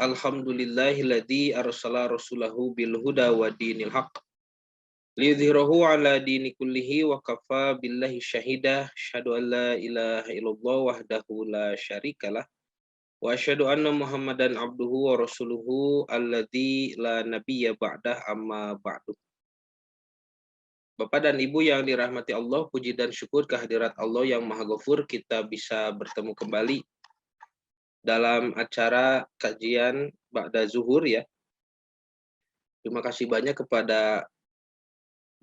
Alhamdulillahilladzi arsala rasulahu bil huda wa dinil haqq liyudhhirahu ala dini kullihi wa kafa billahi syahida. Asyhadu an la ilaha illallah wahdahu la syarikalah wa asyhadu anna Muhammadan abduhu wa rasuluhu alladzi la nabiyya ba'dah, amma ba'du. Bapak dan Ibu yang dirahmati Allah, puji dan syukur kehadirat Allah yang Maha Ghafur, kita bisa bertemu kembali dalam acara kajian Ba'da Zuhur ya. Terima kasih banyak kepada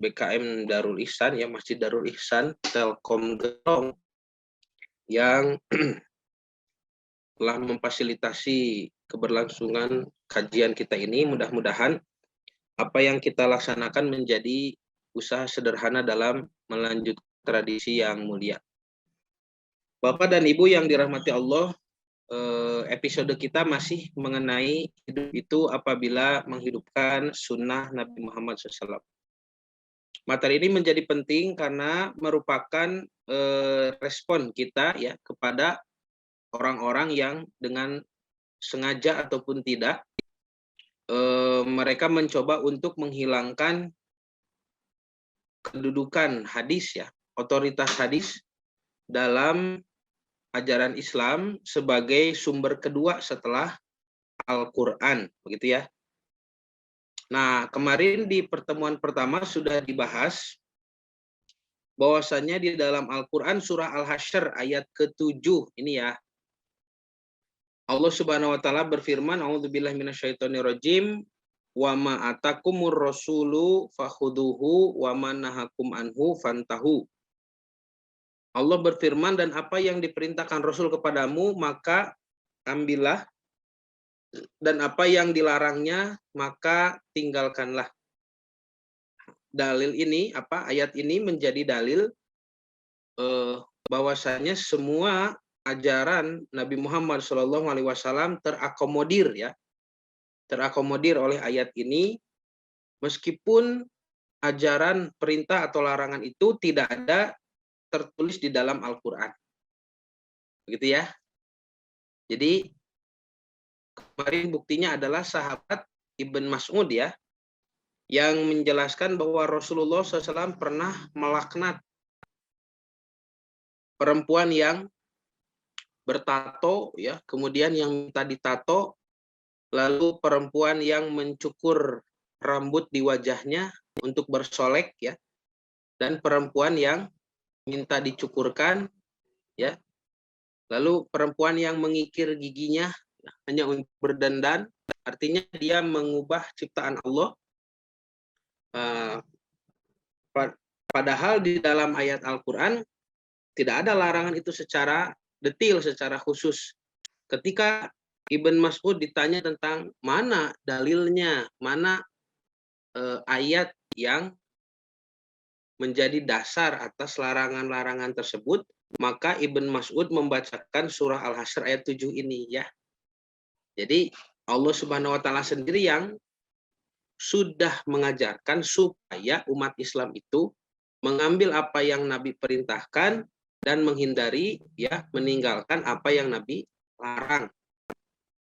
BKM Darul Ihsan ya, Masjid Darul Ihsan Telkom Gelong yang telah memfasilitasi keberlangsungan kajian kita ini. Mudah-mudahan apa yang kita laksanakan menjadi usaha sederhana dalam melanjutkan tradisi yang mulia. Bapak dan Ibu yang dirahmati Allah, episode kita masih mengenai hidup itu apabila menghidupkan sunnah Nabi Muhammad SAW. Materi ini menjadi penting karena merupakan respon kita ya kepada orang-orang yang dengan sengaja ataupun tidak mereka mencoba untuk menghilangkan kedudukan hadis ya, otoritas hadis dalam ajaran Islam sebagai sumber kedua setelah Al-Quran, begitu ya. Nah, kemarin di pertemuan pertama sudah dibahas bahwasannya di dalam Al-Quran surah Al-Hasyr ayat ke-7 ini ya, Allah Subhanahu wa taala berfirman, a'udzubillahi minasyaitonirrajim, wa ma atakumur rasulu fakhuduhu wa ma nahakum anhu fantahu. Allah berfirman, dan apa yang diperintahkan Rasul kepadamu maka ambillah, dan apa yang dilarangnya maka tinggalkanlah. Dalil ini ayat ini menjadi dalil bahwasanya semua ajaran Nabi Muhammad SAW terakomodir ya, terakomodir oleh ayat ini, meskipun ajaran perintah atau larangan itu tidak ada tertulis di dalam Al-Quran. Begitu ya. Jadi kemarin buktinya adalah sahabat Ibn Mas'ud ya, yang menjelaskan bahwa Rasulullah SAW pernah melaknat perempuan yang bertato ya, kemudian yang minta ditato, lalu perempuan yang mencukur rambut di wajahnya untuk bersolek ya, dan perempuan yang minta dicukurkan ya, lalu perempuan yang mengikir giginya hanya untuk berdandan, artinya dia mengubah ciptaan Allah. Padahal di dalam ayat Al-Quran tidak ada larangan itu secara detail, secara khusus. Ketika Ibn Mas'ud ditanya tentang mana dalilnya, mana ayat yang menjadi dasar atas larangan-larangan tersebut, maka Ibn Mas'ud membacakan surah Al-Hasyr ayat 7 ini ya. Jadi Allah Subhanahu wa taala sendiri yang sudah mengajarkan supaya umat Islam itu mengambil apa yang Nabi perintahkan dan menghindari ya, meninggalkan apa yang Nabi larang.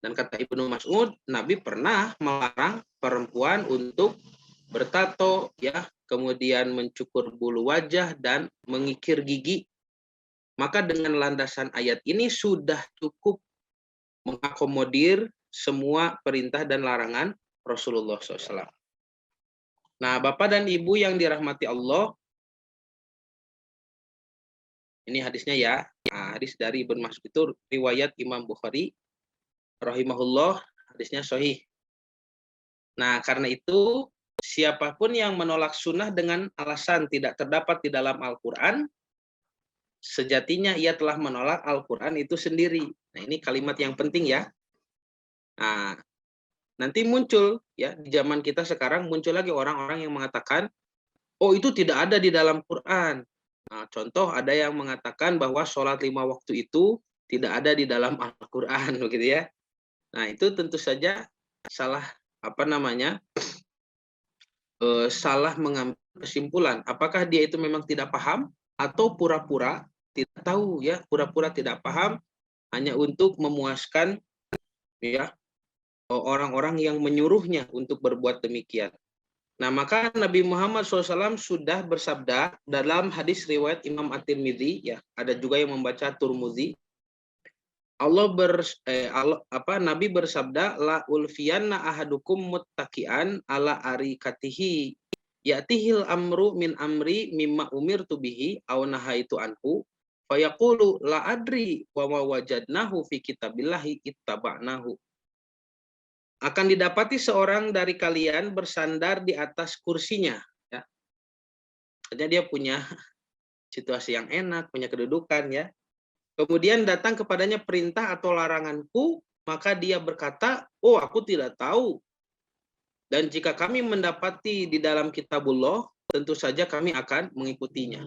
Dan kata Ibnu Mas'ud, Nabi pernah melarang perempuan untuk bertato ya, kemudian mencukur bulu wajah dan mengikir gigi. Maka dengan landasan ayat ini sudah cukup mengakomodir semua perintah dan larangan Rasulullah SAW. Nah, Bapak dan Ibu yang dirahmati Allah, ini hadisnya ya. Nah, hadis dari Ibnu Mas'ud itu riwayat Imam Bukhari rahimahullah, hadisnya sahih. Nah, karena itu siapapun yang menolak sunnah dengan alasan tidak terdapat di dalam Al-Quran, sejatinya ia telah menolak Al-Quran itu sendiri. Nah, ini kalimat yang penting ya. Nah, nanti muncul ya, di zaman kita sekarang muncul lagi orang-orang yang mengatakan, oh itu tidak ada di dalam Quran. Nah, contoh ada yang mengatakan bahwa sholat 5 waktu itu tidak ada di dalam Al-Quran, begitu ya. Nah, itu tentu saja salah salah mengambil kesimpulan. Apakah dia itu memang tidak paham atau pura-pura tidak tahu ya, pura-pura tidak paham hanya untuk memuaskan ya orang-orang yang menyuruhnya untuk berbuat demikian. Nah, maka Nabi Muhammad SAW sudah bersabda dalam hadis riwayat Imam At-Tirmidzi, ya, ada juga yang membaca Turmuzi. Nabi bersabda, la ulfiyanna ahadukum muttaqian ala arikatihi ya'tihil amru min amri mimma umirtu bihi aw nahaitu anhu fayaqulu la adri wa ma wajadnahu fi kitabillahi ittaba'nahu. Akan didapati seorang dari kalian bersandar di atas kursinya, ya. Artinya dia punya situasi yang enak, punya kedudukan, ya. Kemudian datang kepadanya perintah atau laranganku, maka dia berkata, "Oh, aku tidak tahu. Dan jika kami mendapati di dalam kitabullah, tentu saja kami akan mengikutinya."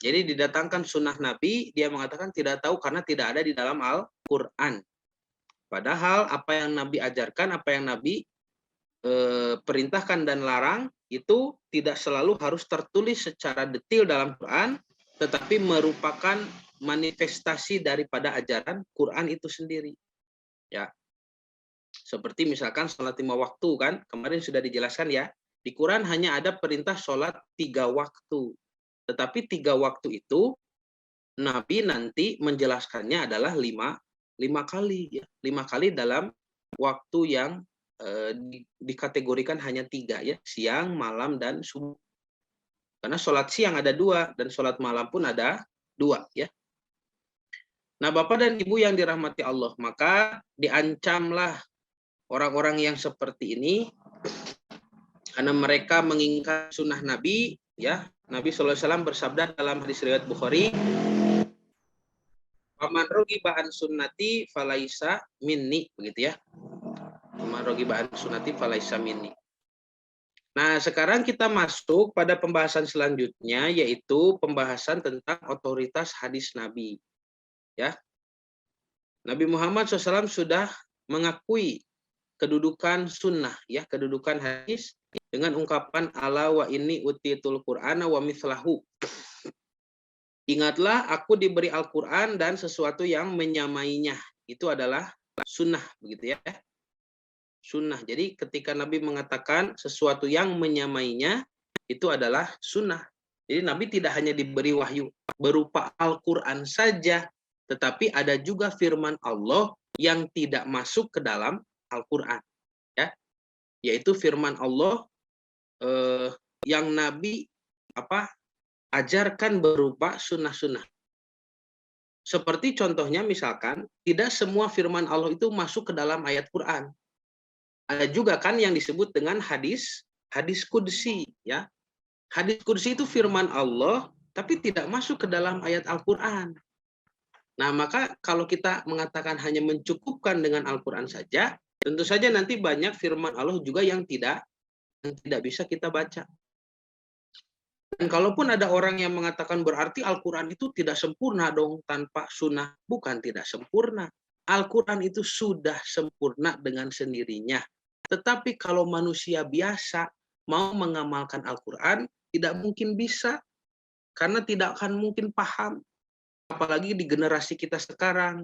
Jadi didatangkan sunnah Nabi, dia mengatakan tidak tahu karena tidak ada di dalam Al-Quran. Padahal apa yang Nabi ajarkan, apa yang Nabi perintahkan dan larang, itu tidak selalu harus tertulis secara detail dalam Quran, tetapi merupakan manifestasi daripada ajaran Quran itu sendiri. Ya. Seperti misalkan sholat 5 waktu, kan, kemarin sudah dijelaskan, ya. Di Quran hanya ada perintah sholat 3 waktu. Tetapi 3 waktu itu Nabi nanti menjelaskannya adalah 5 kali, ya. 5 kali dalam waktu yang dikategorikan hanya 3, ya, siang, malam, dan subuh. Karena sholat siang ada 2 dan sholat malam pun ada 2, ya. Nah, Bapak dan Ibu yang dirahmati Allah, maka diancamlah orang-orang yang seperti ini karena mereka menginginkan sunnah Nabi, ya. Nabi SAW bersabda dalam hadis riwayat Bukhari, "Faman raghiba an sunnati falaisa minni," begitu, ya. Faman raghiba an sunnati falaisa minni. Nah, sekarang kita masuk pada pembahasan selanjutnya, yaitu pembahasan tentang otoritas hadis Nabi. Ya, Nabi Muhammad SAW sudah mengakui kedudukan sunnah, ya, kedudukan hadis dengan ungkapan ala wa inni utitul Qur'ana wa mithlahu. Ingatlah, aku diberi Al-Quran dan sesuatu yang menyamainya. Itu adalah sunnah, begitu, ya. Sunnah. Jadi ketika Nabi mengatakan sesuatu yang menyamainya, itu adalah sunnah. Jadi Nabi tidak hanya diberi wahyu berupa Al-Quran saja, tetapi ada juga firman Allah yang tidak masuk ke dalam Al-Quran, ya, yaitu firman Allah yang Nabi ajarkan berupa sunnah-sunnah. Seperti contohnya misalkan, tidak semua firman Allah itu masuk ke dalam ayat Quran. Ada juga kan yang disebut dengan hadis qudsi, ya. Hadis qudsi itu firman Allah tapi tidak masuk ke dalam ayat Al-Quran. Nah, maka kalau kita mengatakan hanya mencukupkan dengan Al-Quran saja, tentu saja nanti banyak firman Allah juga yang tidak bisa kita baca. Dan kalaupun ada orang yang mengatakan berarti Al-Quran itu tidak sempurna dong tanpa sunnah. Bukan tidak sempurna. Al-Quran itu sudah sempurna dengan sendirinya. Tetapi kalau manusia biasa mau mengamalkan Al-Quran, tidak mungkin bisa. Karena tidak akan mungkin paham. Apalagi di generasi kita sekarang,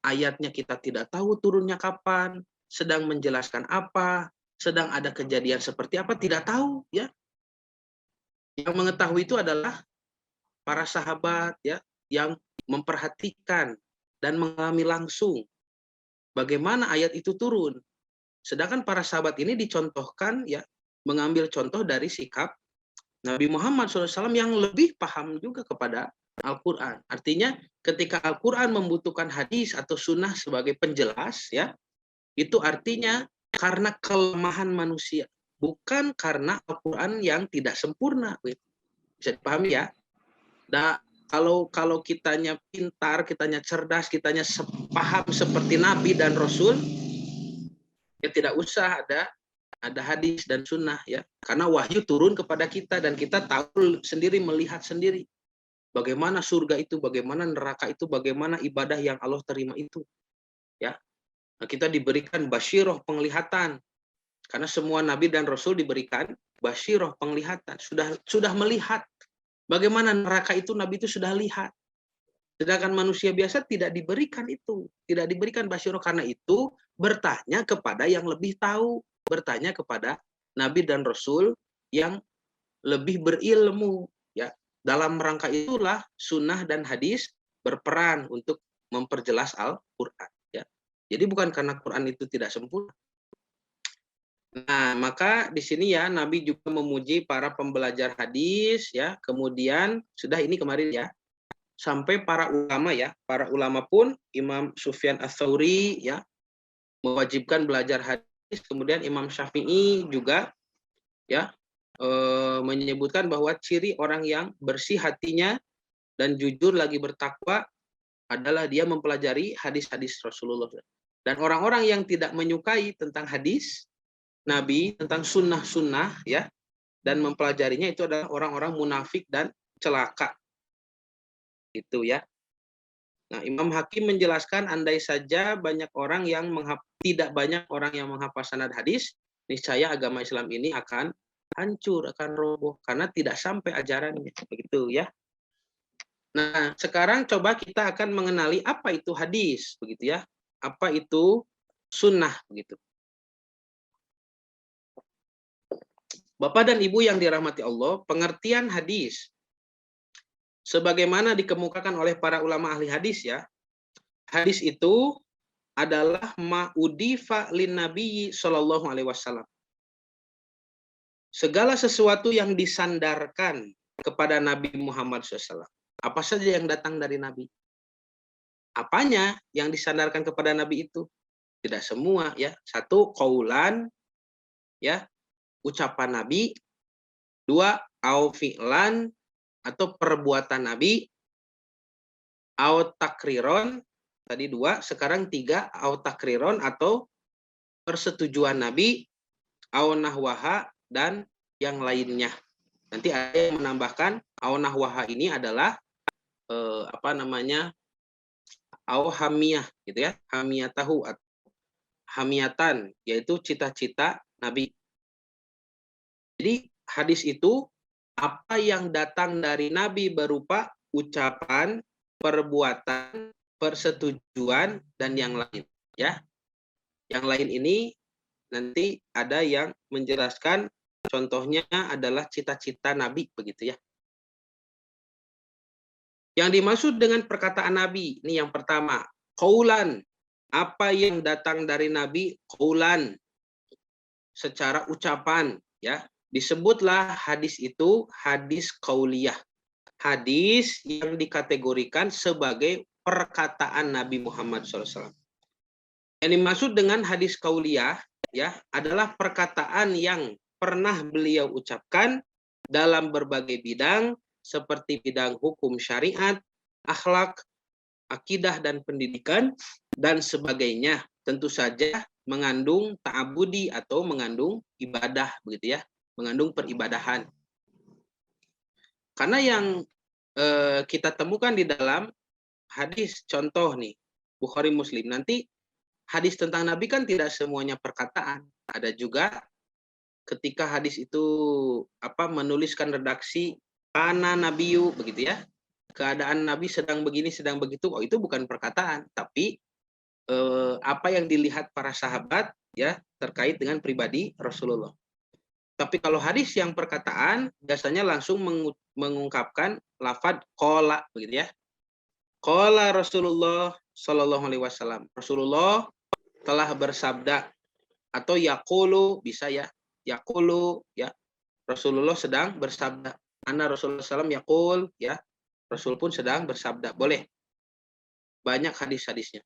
ayatnya kita tidak tahu turunnya kapan, sedang menjelaskan apa, sedang ada kejadian seperti apa, tidak tahu, ya. Yang mengetahui itu adalah para sahabat, ya, yang memperhatikan dan mengalami langsung bagaimana ayat itu turun. Sedangkan para sahabat ini dicontohkan, ya, mengambil contoh dari sikap Nabi Muhammad SAW yang lebih paham juga kepada Al-Quran. Artinya ketika Al-Quran membutuhkan hadis atau sunnah sebagai penjelas, ya, itu artinya karena kelemahan manusia, bukan karena Al-Quran yang tidak sempurna. Bisa dipahami, ya. Nah, kalau kitanya pintar, kitanya cerdas, kitanya paham seperti Nabi dan Rasul, ya tidak usah ada hadis dan sunnah, ya, karena wahyu turun kepada kita dan kita tahu sendiri, melihat sendiri bagaimana surga itu, bagaimana neraka itu, bagaimana ibadah yang Allah terima itu, ya. Nah, kita diberikan basyiroh, penglihatan, karena semua nabi dan rasul diberikan basyiroh, penglihatan, sudah melihat bagaimana neraka itu, nabi itu sudah lihat. Sedangkan manusia biasa tidak diberikan itu, tidak diberikan basyirah, karena itu bertanya kepada yang lebih tahu, bertanya kepada nabi dan rasul yang lebih berilmu, ya. Dalam rangka itulah sunnah dan hadis berperan untuk memperjelas Al-Qur'an, ya. Jadi bukan karena Quran itu tidak sempurna. Nah, maka di sini ya Nabi juga memuji para pembelajar hadis, ya. Kemudian sudah ini kemarin ya, sampai para ulama ya, para ulama pun Imam Sufyan Ats-Tsauri ya mewajibkan belajar hadis, kemudian Imam Syafi'i juga ya menyebutkan bahwa ciri orang yang bersih hatinya dan jujur lagi bertakwa adalah dia mempelajari hadis-hadis Rasulullah. Dan orang-orang yang tidak menyukai tentang hadis Nabi, tentang sunnah-sunnah ya, dan mempelajarinya itu adalah orang-orang munafik dan celaka. Itu ya. Nah, Imam Hakim menjelaskan andai saja banyak orang yang tidak banyak orang yang menghafal sanad hadis, niscaya agama Islam ini akan hancur, akan roboh karena tidak sampai ajarannya, begitu ya. Nah, sekarang coba kita akan mengenali apa itu hadis, begitu ya. Apa itu sunnah, begitu. Bapak dan Ibu yang dirahmati Allah, pengertian hadis sebagaimana dikemukakan oleh para ulama ahli hadis ya. Hadis itu adalah ma'udifa lin Nabi sallallahu alaihi wasallam. Segala sesuatu yang disandarkan kepada Nabi Muhammad SAW. Apa saja yang datang dari Nabi? Apanya yang disandarkan kepada Nabi itu? Tidak semua ya. Satu, qaulan ya, ucapan Nabi. Dua, au fi'lan atau perbuatan Nabi. Au takriron, tadi dua, sekarang tiga, au takriron atau persetujuan Nabi, au nahwaha dan yang lainnya. Nanti ada yang menambahkan au nahwaha ini adalah au hamiyah gitu ya, hamiyatahu atau hamiyatan, yaitu cita-cita Nabi. Jadi hadis itu apa yang datang dari Nabi berupa ucapan, perbuatan, persetujuan dan yang lain ya. Yang lain ini nanti ada yang menjelaskan, contohnya adalah cita-cita Nabi begitu ya. Yang dimaksud dengan perkataan Nabi, ini yang pertama, qaulan, apa yang datang dari Nabi, qaulan, secara ucapan, ya. Disebutlah hadis itu hadis qauliyah. Hadis yang dikategorikan sebagai perkataan Nabi Muhammad SAW. Yang dimaksud dengan hadis qauliyah, ya, adalah perkataan yang pernah beliau ucapkan dalam berbagai bidang, seperti bidang hukum syariat, akhlak, akidah dan pendidikan, dan sebagainya. Tentu saja mengandung ta'abudi atau mengandung ibadah, begitu ya, mengandung peribadahan. Karena yang kita temukan di dalam hadis, contoh nih, Bukhari Muslim, nanti hadis tentang Nabi kan tidak semuanya perkataan. Ada juga ketika hadis itu menuliskan redaksi kana nabiyu begitu ya. Keadaan Nabi sedang begini, sedang begitu. Oh, itu bukan perkataan, tapi apa yang dilihat para sahabat ya terkait dengan pribadi Rasulullah. Tapi kalau hadis yang perkataan biasanya langsung mengungkapkan lafadz qala begitu ya. Qala Rasulullah sallallahu alaihi wasallam. Rasulullah telah bersabda, atau yaqulu bisa ya. Yaqulu ya. Rasulullah sedang bersabda. Anna Rasulullah sallam yaqul ya. Rasul pun sedang bersabda. Boleh. Banyak hadis-hadisnya.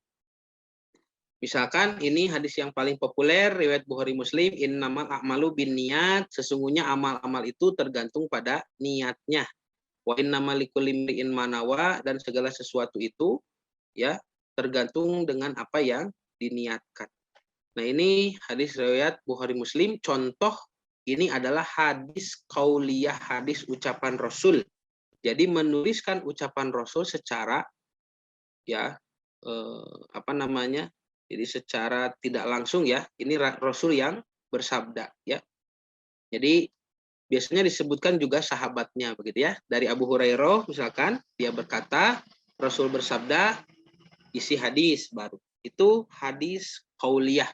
Misalkan ini hadis yang paling populer riwayat Bukhari Muslim, innamal a'malu binniyat, sesungguhnya amal-amal itu tergantung pada niatnya. Wa innamal likulli imri'in ma nawa, dan segala sesuatu itu ya tergantung dengan apa yang diniatkan. Nah, ini hadis riwayat Bukhari Muslim. Contoh ini adalah hadis qauliyah, hadis ucapan Rasul. Jadi menuliskan ucapan Rasul secara ya jadi secara tidak langsung ya. Ini Rasul yang bersabda ya. Jadi biasanya disebutkan juga sahabatnya begitu ya. Dari Abu Hurairah misalkan dia berkata, Rasul bersabda, isi hadis baru. Itu hadis qauliyah.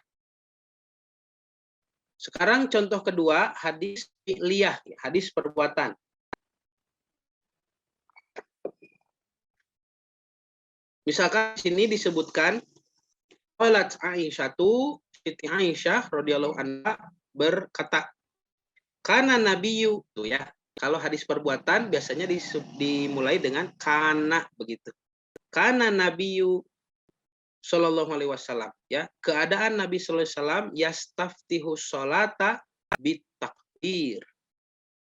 Sekarang contoh kedua, hadis fi'liyah, hadis perbuatan. Misalkan di sini disebutkan qalat Aisyatu, Siti Aisyah radhiyallahu anha berkata, kana nabiyyu, tuh ya. Kalau hadis perbuatan biasanya dimulai dengan kana begitu. Kana nabiyyu sallallahu alaihi wasallam, ya. Keadaan Nabi sallallahu alaihi wasallam yastaftihu sholata bitakbir.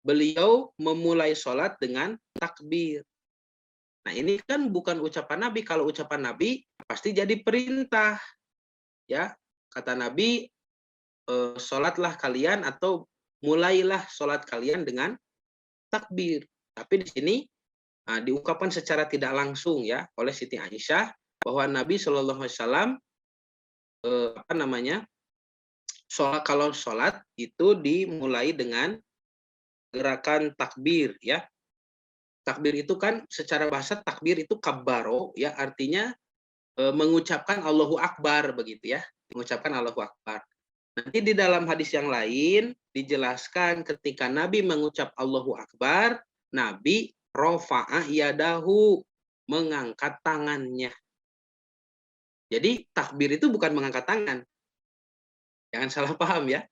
Beliau memulai sholat dengan takbir. Nah, ini kan bukan ucapan Nabi. Kalau ucapan Nabi pasti jadi perintah. Ya, kata Nabi, sholatlah kalian atau mulailah sholat kalian dengan takbir. Tapi di sini diungkapkan secara tidak langsung ya oleh Siti Aisyah bahwa Nabi Shallallahu Alaihi Wasallam kalau sholat itu dimulai dengan gerakan takbir ya. Takbir itu kan secara bahasa takbir itu kabbaro ya, artinya mengucapkan Allahu Akbar begitu ya, mengucapkan Allahu Akbar. Nanti di dalam hadis yang lain dijelaskan ketika Nabi mengucap Allahu Akbar, Nabi rafa'a yadahu, mengangkat tangannya. Jadi takbir itu bukan mengangkat tangan. Jangan salah paham ya.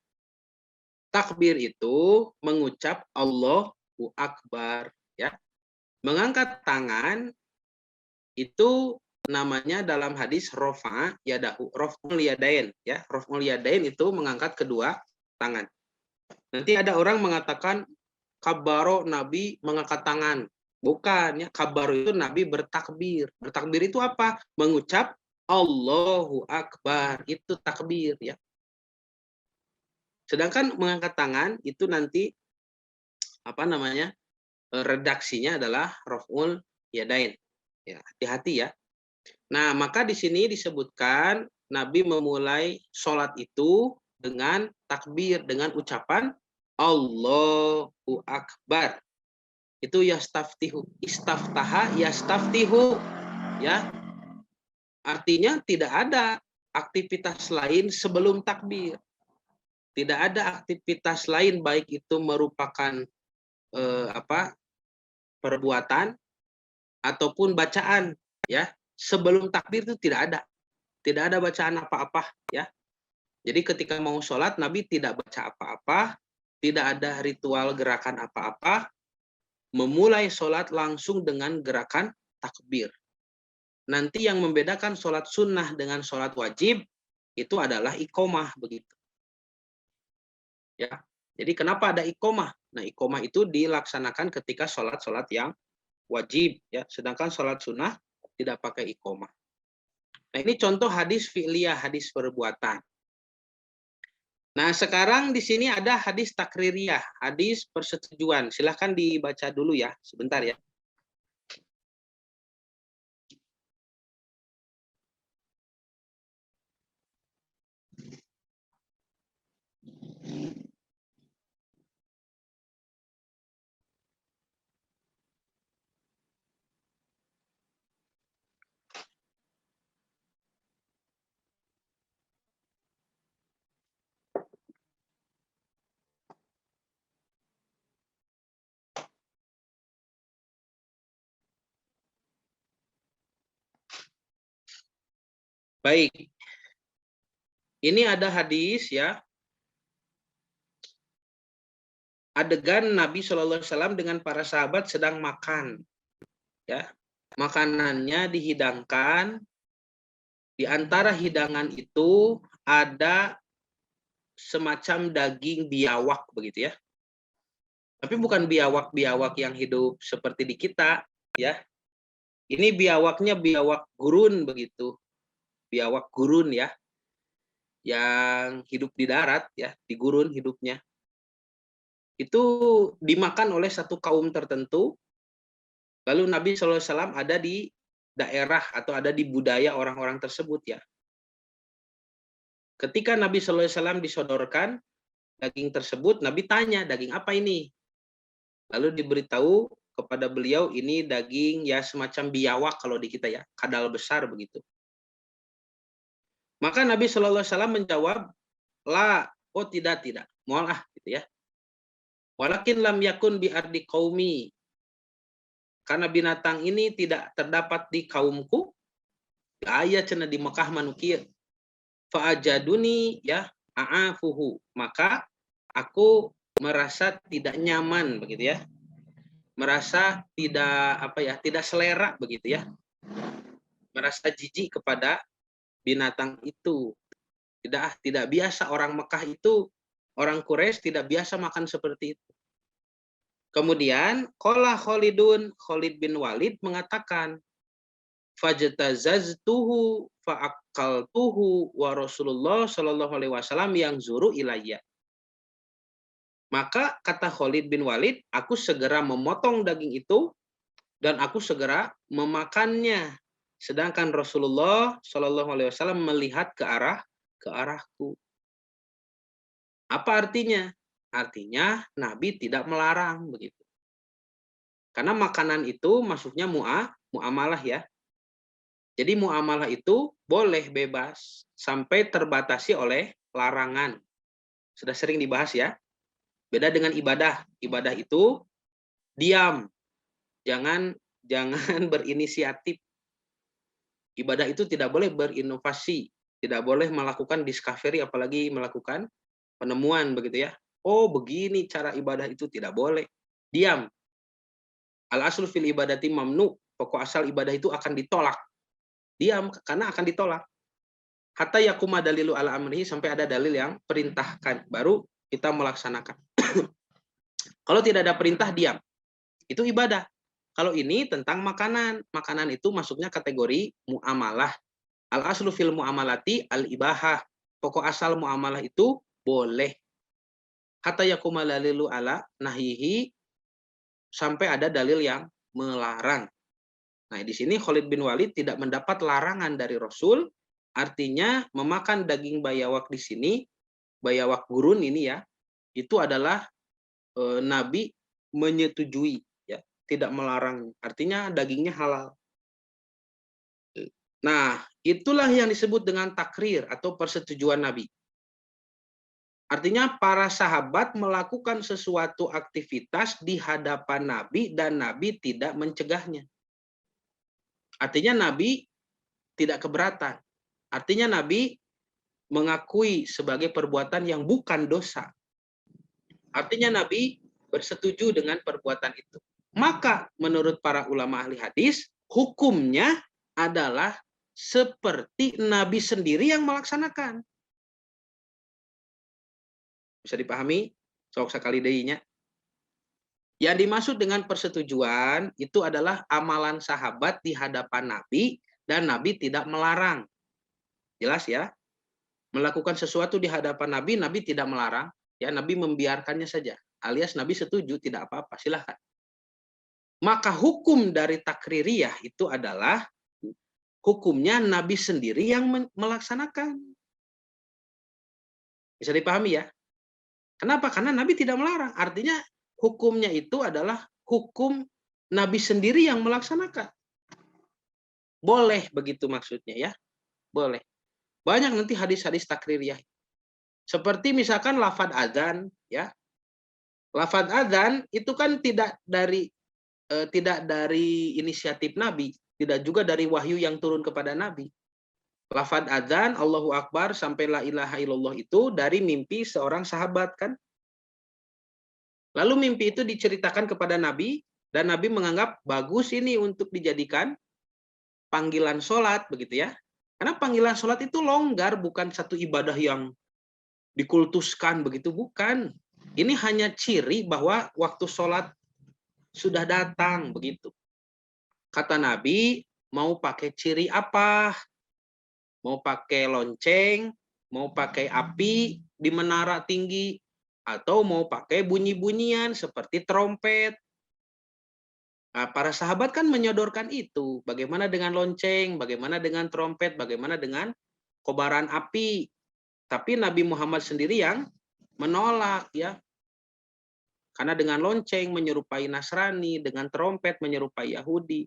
Takbir itu mengucap Allahu Akbar ya. Mengangkat tangan itu namanya dalam hadis rafa'a yadahu, raf'ul yadain ya. Raf'ul yadain itu mengangkat kedua tangan. Nanti ada orang mengatakan kabbaro, Nabi mengangkat tangan. Bukan ya, kabbaro itu Nabi bertakbir. Bertakbir itu apa? Mengucap Allahu Akbar, itu takbir ya. Sedangkan mengangkat tangan itu nanti redaksinya adalah raf'ul yadain. Ya, hati-hati ya. Nah, maka di sini disebutkan Nabi memulai sholat itu dengan takbir, dengan ucapan Allahu Akbar. Itu yastaftihu, istaftaha yastaftihu ya. Artinya tidak ada aktivitas lain sebelum takbir. Tidak ada aktivitas lain baik itu merupakan perbuatan ataupun bacaan ya. Sebelum takbir itu tidak ada bacaan apa-apa ya. Jadi ketika mau sholat Nabi tidak baca apa-apa, tidak ada ritual gerakan apa-apa, memulai sholat langsung dengan gerakan takbir. Nanti yang membedakan sholat sunnah dengan sholat wajib itu adalah iqomah begitu. Ya, jadi kenapa ada iqomah? Nah, iqomah itu dilaksanakan ketika sholat-sholat yang wajib ya, sedangkan sholat sunnah tidak pakai iqomah. Nah, ini contoh hadis fi'liyah, hadis perbuatan. Nah, sekarang di sini ada hadis takririyah, hadis persetujuan. Silahkan dibaca dulu ya, sebentar ya. Baik. Ini ada hadis ya. Adegan Nabi Shallallahu Alaihi Wasallam dengan para sahabat sedang makan. Ya. Makanannya dihidangkan. Di antara hidangan itu ada semacam daging biawak begitu ya. Tapi bukan biawak-biawak yang hidup seperti di kita ya. Ini biawaknya biawak gurun begitu. Biawak gurun ya. Yang hidup di darat ya, di gurun hidupnya. Itu dimakan oleh satu kaum tertentu. Lalu Nabi SAW ada di daerah atau ada di budaya orang-orang tersebut ya. Ketika Nabi SAW disodorkan daging tersebut, Nabi tanya, daging apa ini? Lalu diberitahu kepada beliau ini daging ya semacam biawak kalau di kita ya, kadal besar begitu. Maka Nabi Shallallahu Alaihi Wasallam menjawab, la, oh tidak, mual gitu ya. Walakin lam yakun bi ardi qaumi, karena binatang ini tidak terdapat di kaumku, ayat cenah di Mekah manukia. Fa'ajaduni ya a'afuhu, maka aku merasa tidak nyaman begitu ya. Merasa tidak selera begitu ya. Merasa jijik kepada binatang itu. Tidak biasa orang Mekah itu, orang Quraisy tidak biasa makan seperti itu. Kemudian Khalid bin Walid mengatakan, fajtazaztuhu fa'akaltuhu wa Rasulullah Shallallahu Alaihi Wasallam yang zuru ilayya. Maka kata Khalid bin Walid, aku segera memotong daging itu dan aku segera memakannya. Sedangkan Rasulullah Shallallahu Alaihi Wasallam melihat ke arahku. Apa artinya? Artinya Nabi tidak melarang begitu. Karena makanan itu masuknya muamalah ya. Jadi muamalah itu boleh bebas sampai terbatasi oleh larangan. Sudah sering dibahas ya. Beda dengan ibadah. Ibadah itu diam. Jangan berinisiatif. Ibadah itu tidak boleh berinovasi, tidak boleh melakukan discovery apalagi melakukan penemuan begitu ya. Oh, begini cara ibadah itu, tidak boleh. Diam. Al-aslu fil ibadati mamnu. Pokok asal ibadah itu akan ditolak. Diam karena akan ditolak. Hatta yakuma dalilu ala amrihi, sampai ada dalil yang perintahkan baru kita melaksanakan. Kalau tidak ada perintah, diam. Itu ibadah. Kalau ini tentang makanan. Makanan itu masuknya kategori muamalah. Al-aslu fil muamalati al-ibahah. Pokok asal muamalah itu boleh. Hatta yakuma dalilu ala nahihi, sampai ada dalil yang melarang. Nah, di sini Khalid bin Walid tidak mendapat larangan dari Rasul, artinya memakan daging bayawak di sini, bayawak gurun ini ya, itu adalah Nabi menyetujui, ya, tidak melarang. Artinya dagingnya halal. Nah, itulah yang disebut dengan takrir atau persetujuan Nabi. Artinya para sahabat melakukan sesuatu aktivitas di hadapan Nabi dan Nabi tidak mencegahnya. Artinya Nabi tidak keberatan. Artinya Nabi mengakui sebagai perbuatan yang bukan dosa. Artinya Nabi bersetuju dengan perbuatan itu. Maka menurut para ulama ahli hadis, hukumnya adalah seperti Nabi sendiri yang melaksanakan. Bisa dipahami? Sok sekali deui-nya. Yang dimaksud dengan persetujuan itu adalah amalan sahabat di hadapan Nabi dan Nabi tidak melarang. Jelas ya? Melakukan sesuatu di hadapan Nabi, Nabi tidak melarang. Ya, Nabi membiarkannya saja. Alias Nabi setuju, tidak apa-apa, silahkan. Maka hukum dari takririyah itu adalah hukumnya Nabi sendiri yang melaksanakan. Bisa dipahami ya? Kenapa? Karena Nabi tidak melarang. Artinya hukumnya itu adalah hukum Nabi sendiri yang melaksanakan. Boleh begitu maksudnya ya. Boleh. Banyak nanti hadis-hadis takririyah. Seperti misalkan lafadz adzan ya. Lafadz adzan itu kan tidak dari inisiatif Nabi, tidak juga dari wahyu yang turun kepada Nabi. Lafadz adzan Allahu Akbar sampai la ilaha illallah itu dari mimpi seorang sahabat kan. Lalu mimpi itu diceritakan kepada Nabi dan Nabi menganggap bagus ini untuk dijadikan panggilan sholat begitu ya. Karena panggilan sholat itu longgar, bukan satu ibadah yang dikultuskan begitu, bukan. Ini hanya ciri bahwa waktu sholat sudah datang begitu. Kata Nabi, mau pakai ciri apa? Mau pakai lonceng, mau pakai api di menara tinggi, atau mau pakai bunyi-bunyian seperti trompet. Nah, para sahabat kan menyodorkan itu. Bagaimana dengan lonceng, bagaimana dengan trompet, bagaimana dengan kobaran api. Tapi Nabi Muhammad sendiri yang menolak ya. Karena dengan lonceng menyerupai Nasrani, dengan trompet menyerupai Yahudi,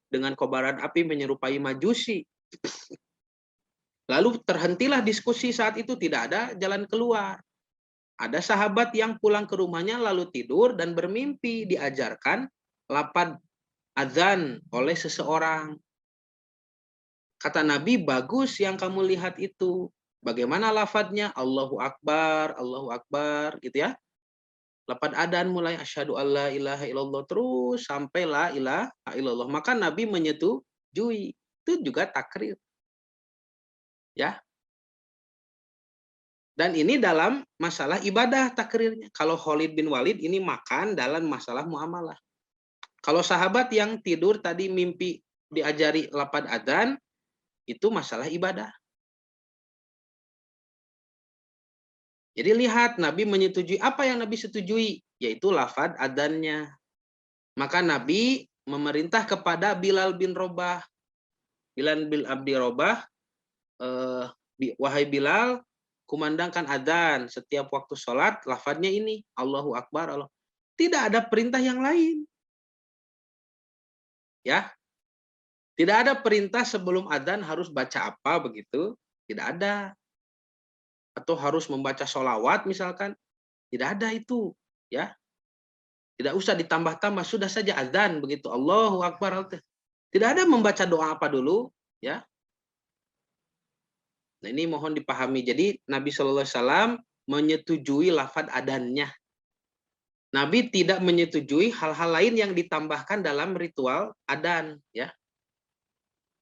dengan kobaran api menyerupai Majusi. Lalu terhentilah diskusi saat itu, tidak ada jalan keluar. Ada sahabat yang pulang ke rumahnya lalu tidur dan bermimpi diajarkan lapad azan oleh seseorang. Kata Nabi, bagus yang kamu lihat itu. Bagaimana lafadznya? Allahu Akbar, gitu ya. Lafadz adzan mulai asyhadu alla ilaha illallah terus sampai la ilaha illallah. Maka Nabi menyetujui. Itu juga takrir. Ya. Dan ini dalam masalah ibadah takrirnya. Kalau Khalid bin Walid ini makan dalam masalah muamalah. Kalau sahabat yang tidur tadi mimpi diajari lafadz adzan, itu masalah ibadah. Jadi lihat, Nabi menyetujui apa yang Nabi setujui, yaitu lafadz adzannya. Maka Nabi memerintah kepada Bilal bin Rabah. Bilal bin Abdi Rabah, wahai Bilal, kumandangkan adzan setiap waktu sholat, lafadznya ini, Allahu Akbar, Allah. Tidak ada perintah yang lain. Ya, tidak ada perintah sebelum adzan harus baca apa begitu, tidak ada. Atau harus membaca sholawat misalkan, tidak ada itu, ya. Tidak usah ditambah-tambah, sudah saja adzan begitu, Allahu Akbar. Tidak ada membaca doa apa dulu, ya. Nah, ini mohon dipahami. Jadi Nabi Shallallahu Alaihi Wasallam menyetujui lafadz adzannya. Nabi tidak menyetujui hal-hal lain yang ditambahkan dalam ritual adzan, ya.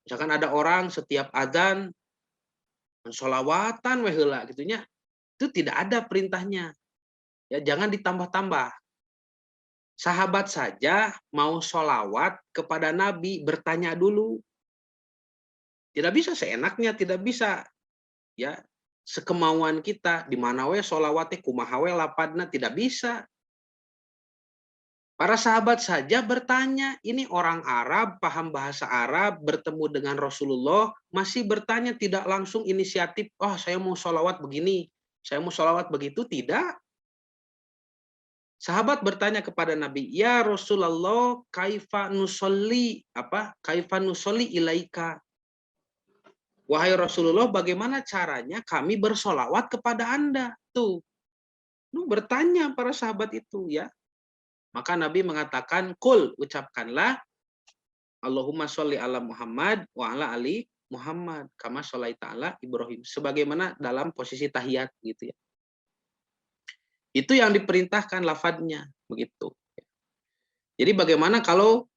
Misalkan ada orang setiap adzan sholawatan wehela gitunya, itu tidak ada perintahnya. Ya, jangan ditambah-tambah. Sahabat saja mau sholawat kepada Nabi bertanya dulu. Tidak bisa seenaknya, tidak bisa ya sekemauan kita di mana we sholawatnya kumaha we lapadna, tidak bisa. Para sahabat saja bertanya, ini orang Arab, paham bahasa Arab, bertemu dengan Rasulullah, masih bertanya, tidak langsung inisiatif, oh saya mau sholawat begini, saya mau sholawat begitu, tidak. Sahabat bertanya kepada Nabi, ya Rasulullah, kaifa nusolli, kaifa nusolli ilaika. Wahai Rasulullah, bagaimana caranya kami bersolawat kepada Anda? Tuh, bertanya para sahabat itu, ya. Maka Nabi mengatakan, kul, ucapkanlah, Allahumma sholli ala Muhammad wa ala ali Muhammad, kama sholaita ala Ibrahim. Sebagaimana dalam posisi tahiyat, gitu ya. Itu yang diperintahkan lafadznya, begitu. Jadi bagaimana kalau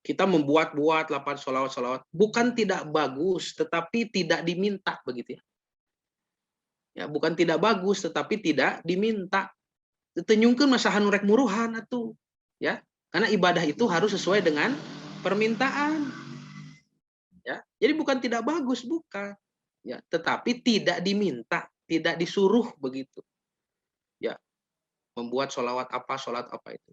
kita membuat-buat lafadz sholawat-sholawat, bukan tidak bagus, tetapi tidak diminta, begitu ya. Ya, bukan tidak bagus, tetapi tidak diminta. Tenyungkeun masahan rek muruhan atuh, ya. Karena ibadah itu harus sesuai dengan permintaan. Ya. Jadi bukan tidak bagus, bukan. Ya, tetapi tidak diminta, tidak disuruh begitu. Ya. Membuat sholat apa itu.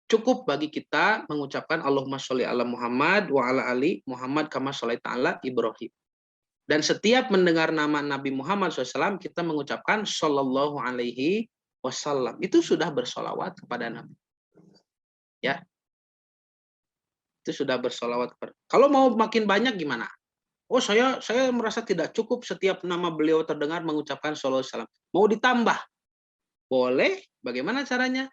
Cukup bagi kita mengucapkan Allahumma sholli ala Muhammad wa ala ali Muhammad kama sholaita ala Ibrahim. Dan setiap mendengar nama Nabi Muhammad SAW, kita mengucapkan Sallallahu Alaihi Wasallam. Itu sudah bersolawat kepada Nabi. Ya, itu sudah bersolawat. Kalau mau makin banyak gimana? Oh, saya merasa tidak cukup setiap nama beliau terdengar mengucapkan Sallallahu Alaihi Wasallam. Mau ditambah? Boleh. Bagaimana caranya?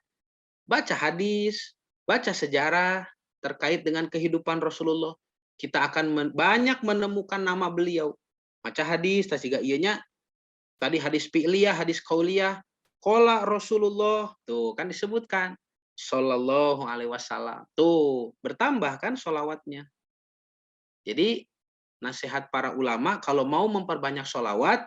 Baca hadis, baca sejarah terkait dengan kehidupan Rasulullah. Kita akan banyak menemukan nama beliau. Baca hadis, tasiga ianya tadi hadis fi'liyah, hadis qauliyah, qala Rasulullah, tuh kan disebutkan sallallahu alaihi wasallam. Tuh, bertambah kan sholawatnya. Jadi nasihat para ulama kalau mau memperbanyak sholawat,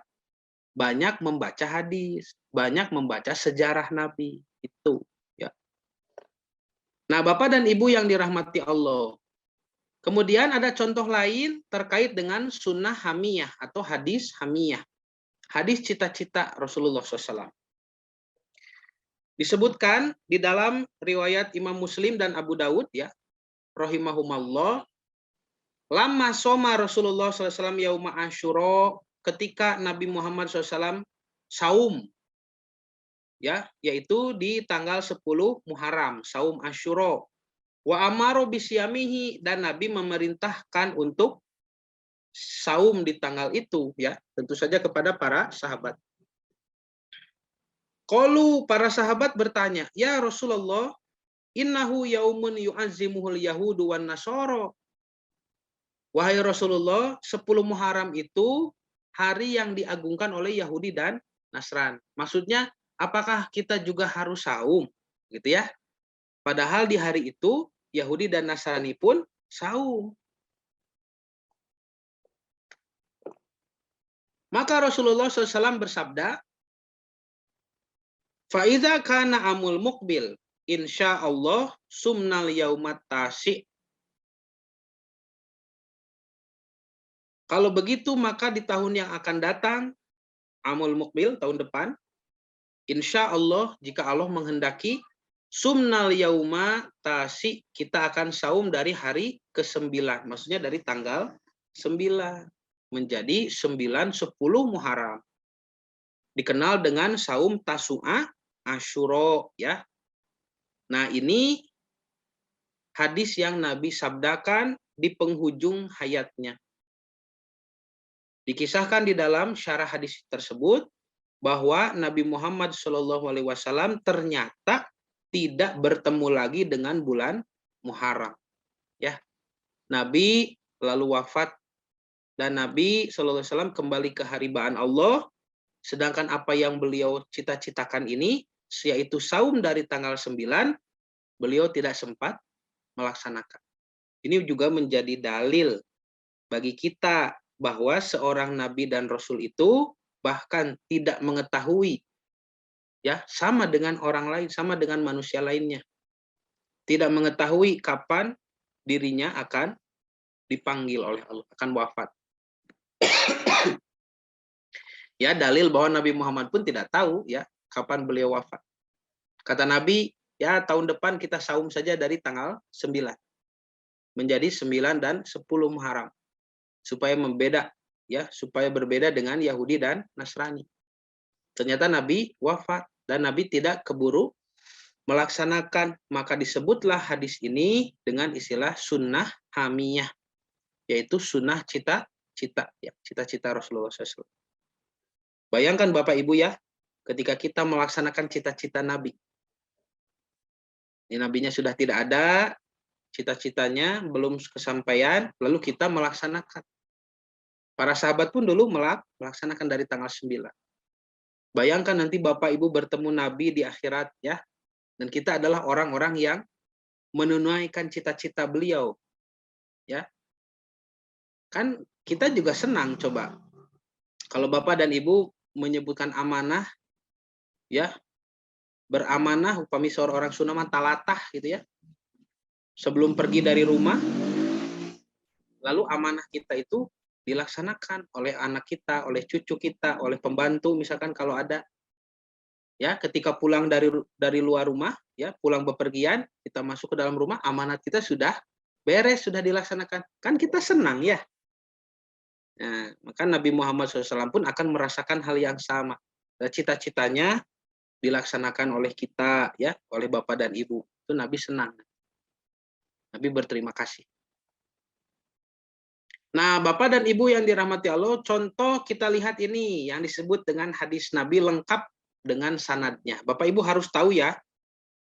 banyak membaca hadis, banyak membaca sejarah Nabi. Itu ya. Nah, Bapak dan Ibu yang dirahmati Allah. Kemudian ada contoh lain terkait dengan sunnah hamiyah atau hadis hamiyah. Hadis cita-cita Rasulullah SAW. Disebutkan di dalam riwayat Imam Muslim dan Abu Dawud, ya, rahimahumallah, lama soma Rasulullah SAW yauma Asyura, ketika Nabi Muhammad SAW saum ya, yaitu di tanggal 10 Muharram, saum Asyura. Wa amaro bisyamihi, dan Nabi memerintahkan untuk saum di tanggal itu, ya, tentu saja kepada para sahabat. Qalu, para sahabat bertanya, "Ya Rasulullah, innahu yaumun yu'azzimuhul yahudu wan nasara." Wahai Rasulullah, 10 Muharram itu hari yang diagungkan oleh Yahudi dan Nasrani. Maksudnya, apakah kita juga harus saum? Gitu ya. Padahal di hari itu Yahudi dan Nasrani pun saum. Maka Rasulullah SAW bersabda, "Fa'idha kana amul mukbil, insya Allah sumnal yaumat tasi." Kalau begitu maka di tahun yang akan datang, amul mukbil, tahun depan, insya Allah jika Allah menghendaki, sumnal yauma tasi, kita akan saum dari hari ke-9. Maksudnya dari tanggal 9 menjadi 9, 10 Muharram. Dikenal dengan saum Tasu'a Asyura, ya. Nah, ini hadis yang Nabi sabdakan di penghujung hayatnya. Dikisahkan di dalam syarah hadis tersebut bahwa Nabi Muhammad SAW ternyata tidak bertemu lagi dengan bulan Muharram. Ya, Nabi lalu wafat dan Nabi SAW kembali ke haribaan Allah. Sedangkan apa yang beliau cita-citakan ini, yaitu saum dari tanggal 9, beliau tidak sempat melaksanakan. Ini juga menjadi dalil bagi kita bahwa seorang nabi dan rasul itu bahkan tidak mengetahui, ya, sama dengan orang lain, sama dengan manusia lainnya. Tidak mengetahui kapan dirinya akan dipanggil oleh Allah, akan wafat. Ya, dalil bahwa Nabi Muhammad pun tidak tahu, ya, kapan beliau wafat. Kata Nabi, ya, tahun depan kita saum saja dari tanggal 9. Menjadi 9 dan 10 Muharram. Supaya supaya berbeda dengan Yahudi dan Nasrani. Ternyata Nabi wafat dan Nabi tidak keburu melaksanakan, maka disebutlah hadis ini dengan istilah sunnah hamiyah, yaitu sunnah cita-cita, ya, cita-cita Rasulullah SAW. Bayangkan Bapak Ibu, ya, ketika kita melaksanakan cita-cita Nabi. Ini nabinya sudah tidak ada, cita-citanya belum kesampaian, lalu kita melaksanakan. Para sahabat pun dulu melaksanakan dari tanggal 9. Bayangkan nanti Bapak Ibu bertemu Nabi di akhirat, ya. Dan kita adalah orang-orang yang menunaikan cita-cita beliau. Ya. Kan kita juga senang coba. Kalau Bapak dan Ibu menyebutkan amanah, ya, beramanah, upami seorang Sunda talatah gitu, ya. Sebelum pergi dari rumah, lalu amanah kita itu dilaksanakan oleh anak kita, oleh cucu kita, oleh pembantu misalkan kalau ada. Ya, ketika pulang dari luar rumah, ya, pulang bepergian, kita masuk ke dalam rumah, amanat kita sudah beres, sudah dilaksanakan. Kan kita senang, ya. Nah, maka Nabi Muhammad SAW pun akan merasakan hal yang sama. Cita-citanya dilaksanakan oleh kita, ya, oleh Bapak dan Ibu. Itu Nabi senang. Nabi berterima kasih. Nah, Bapak dan Ibu yang dirahmati Allah, contoh kita lihat ini yang disebut dengan hadis Nabi lengkap dengan sanadnya. Bapak Ibu harus tahu, ya,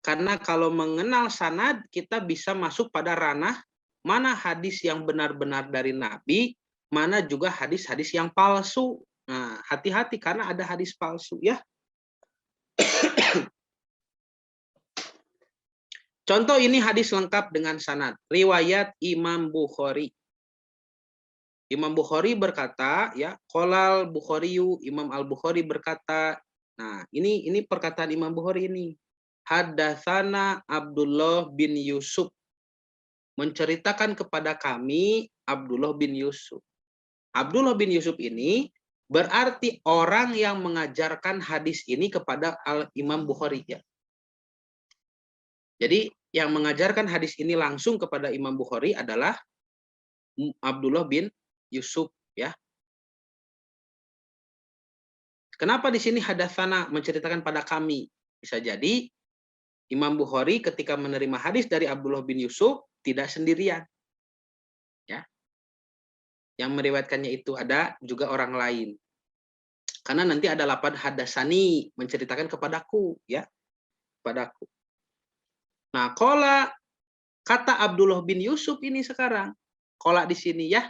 karena kalau mengenal sanad, kita bisa masuk pada ranah mana hadis yang benar-benar dari Nabi, mana juga hadis-hadis yang palsu. Nah, hati-hati karena ada hadis palsu, ya. Contoh ini hadis lengkap dengan sanad. Riwayat Imam Bukhari. Imam Bukhari berkata, ya, qolal Bukhariyu, Imam Al-Bukhari berkata. Nah, ini perkataan Imam Bukhari ini. Haddatsana Abdullah bin Yusuf. Menceritakan kepada kami Abdullah bin Yusuf. Abdullah bin Yusuf ini berarti orang yang mengajarkan hadis ini kepada Imam Bukhari, ya. Jadi yang mengajarkan hadis ini langsung kepada Imam Bukhari adalah Abdullah bin Yusuf, ya. Kenapa di sini hadatsana menceritakan pada kami? Bisa jadi Imam Bukhari ketika menerima hadis dari Abdullah bin Yusuf tidak sendirian. Ya. Yang meriwayatkannya itu ada juga orang lain. Karena nanti ada lafaz hadasani menceritakan kepadaku, ya, kepadaku. Nah, kata Abdullah bin Yusuf ini sekarang, qala di sini ya,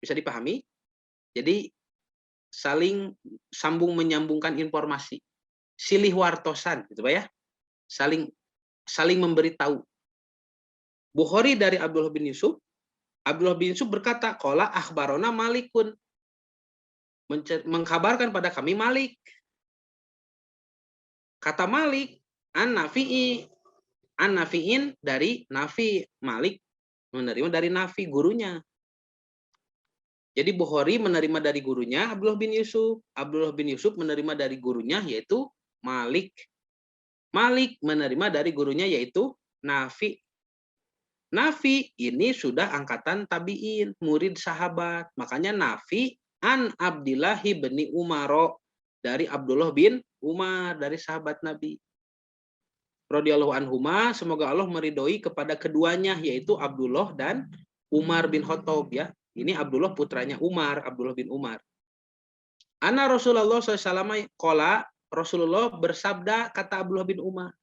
bisa dipahami. Jadi saling sambung menyambungkan informasi. Silih wartosan, gitu Pak ya. Saling memberitahu. Bukhari dari Abdullah bin Yusuf berkata, qala akhbarona Malikun. Mengkabarkan pada kami Malik. Kata Malik, an-Nafi'in dari Nafi. Malik menerima dari Nafi, gurunya. Jadi Bukhari menerima dari gurunya Abdullah bin Yusuf. Abdullah bin Yusuf menerima dari gurunya yaitu Malik. Malik menerima dari gurunya yaitu Nafi. Nafi ini sudah angkatan tabi'in, murid sahabat. Makanya Nafi an Abdillah bin Umar, dari Abdullah bin Umar, dari sahabat Nabi. Radhiyallahu anhuma, semoga Allah meridhoi kepada keduanya, yaitu Abdullah dan Umar bin Khattab, ya. Ini Abdullah putranya Umar, Abdullah bin Umar. Anna Rasulullah SAW qala, Rasulullah bersabda, kata Abdullah bin Umar.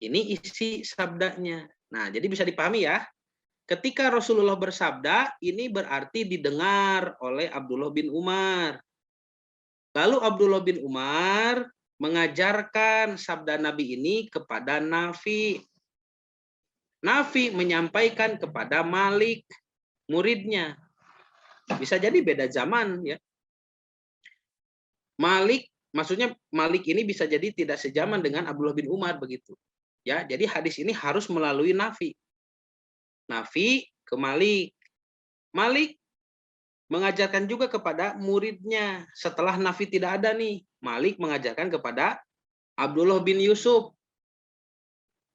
Ini isi sabdanya. Nah, jadi bisa dipahami ya. Ketika Rasulullah bersabda, ini berarti didengar oleh Abdullah bin Umar. Lalu Abdullah bin Umar mengajarkan sabda Nabi ini kepada Nafi. Nafi menyampaikan kepada Malik, muridnya. Bisa jadi beda zaman, ya. Maksudnya Malik ini bisa jadi tidak sejaman dengan Abdullah bin Umar, begitu. Ya, jadi hadis ini harus melalui Nafi. Nafi ke Malik. Malik mengajarkan juga kepada muridnya. Setelah Nafi tidak ada nih, Malik mengajarkan kepada Abdullah bin Yusuf.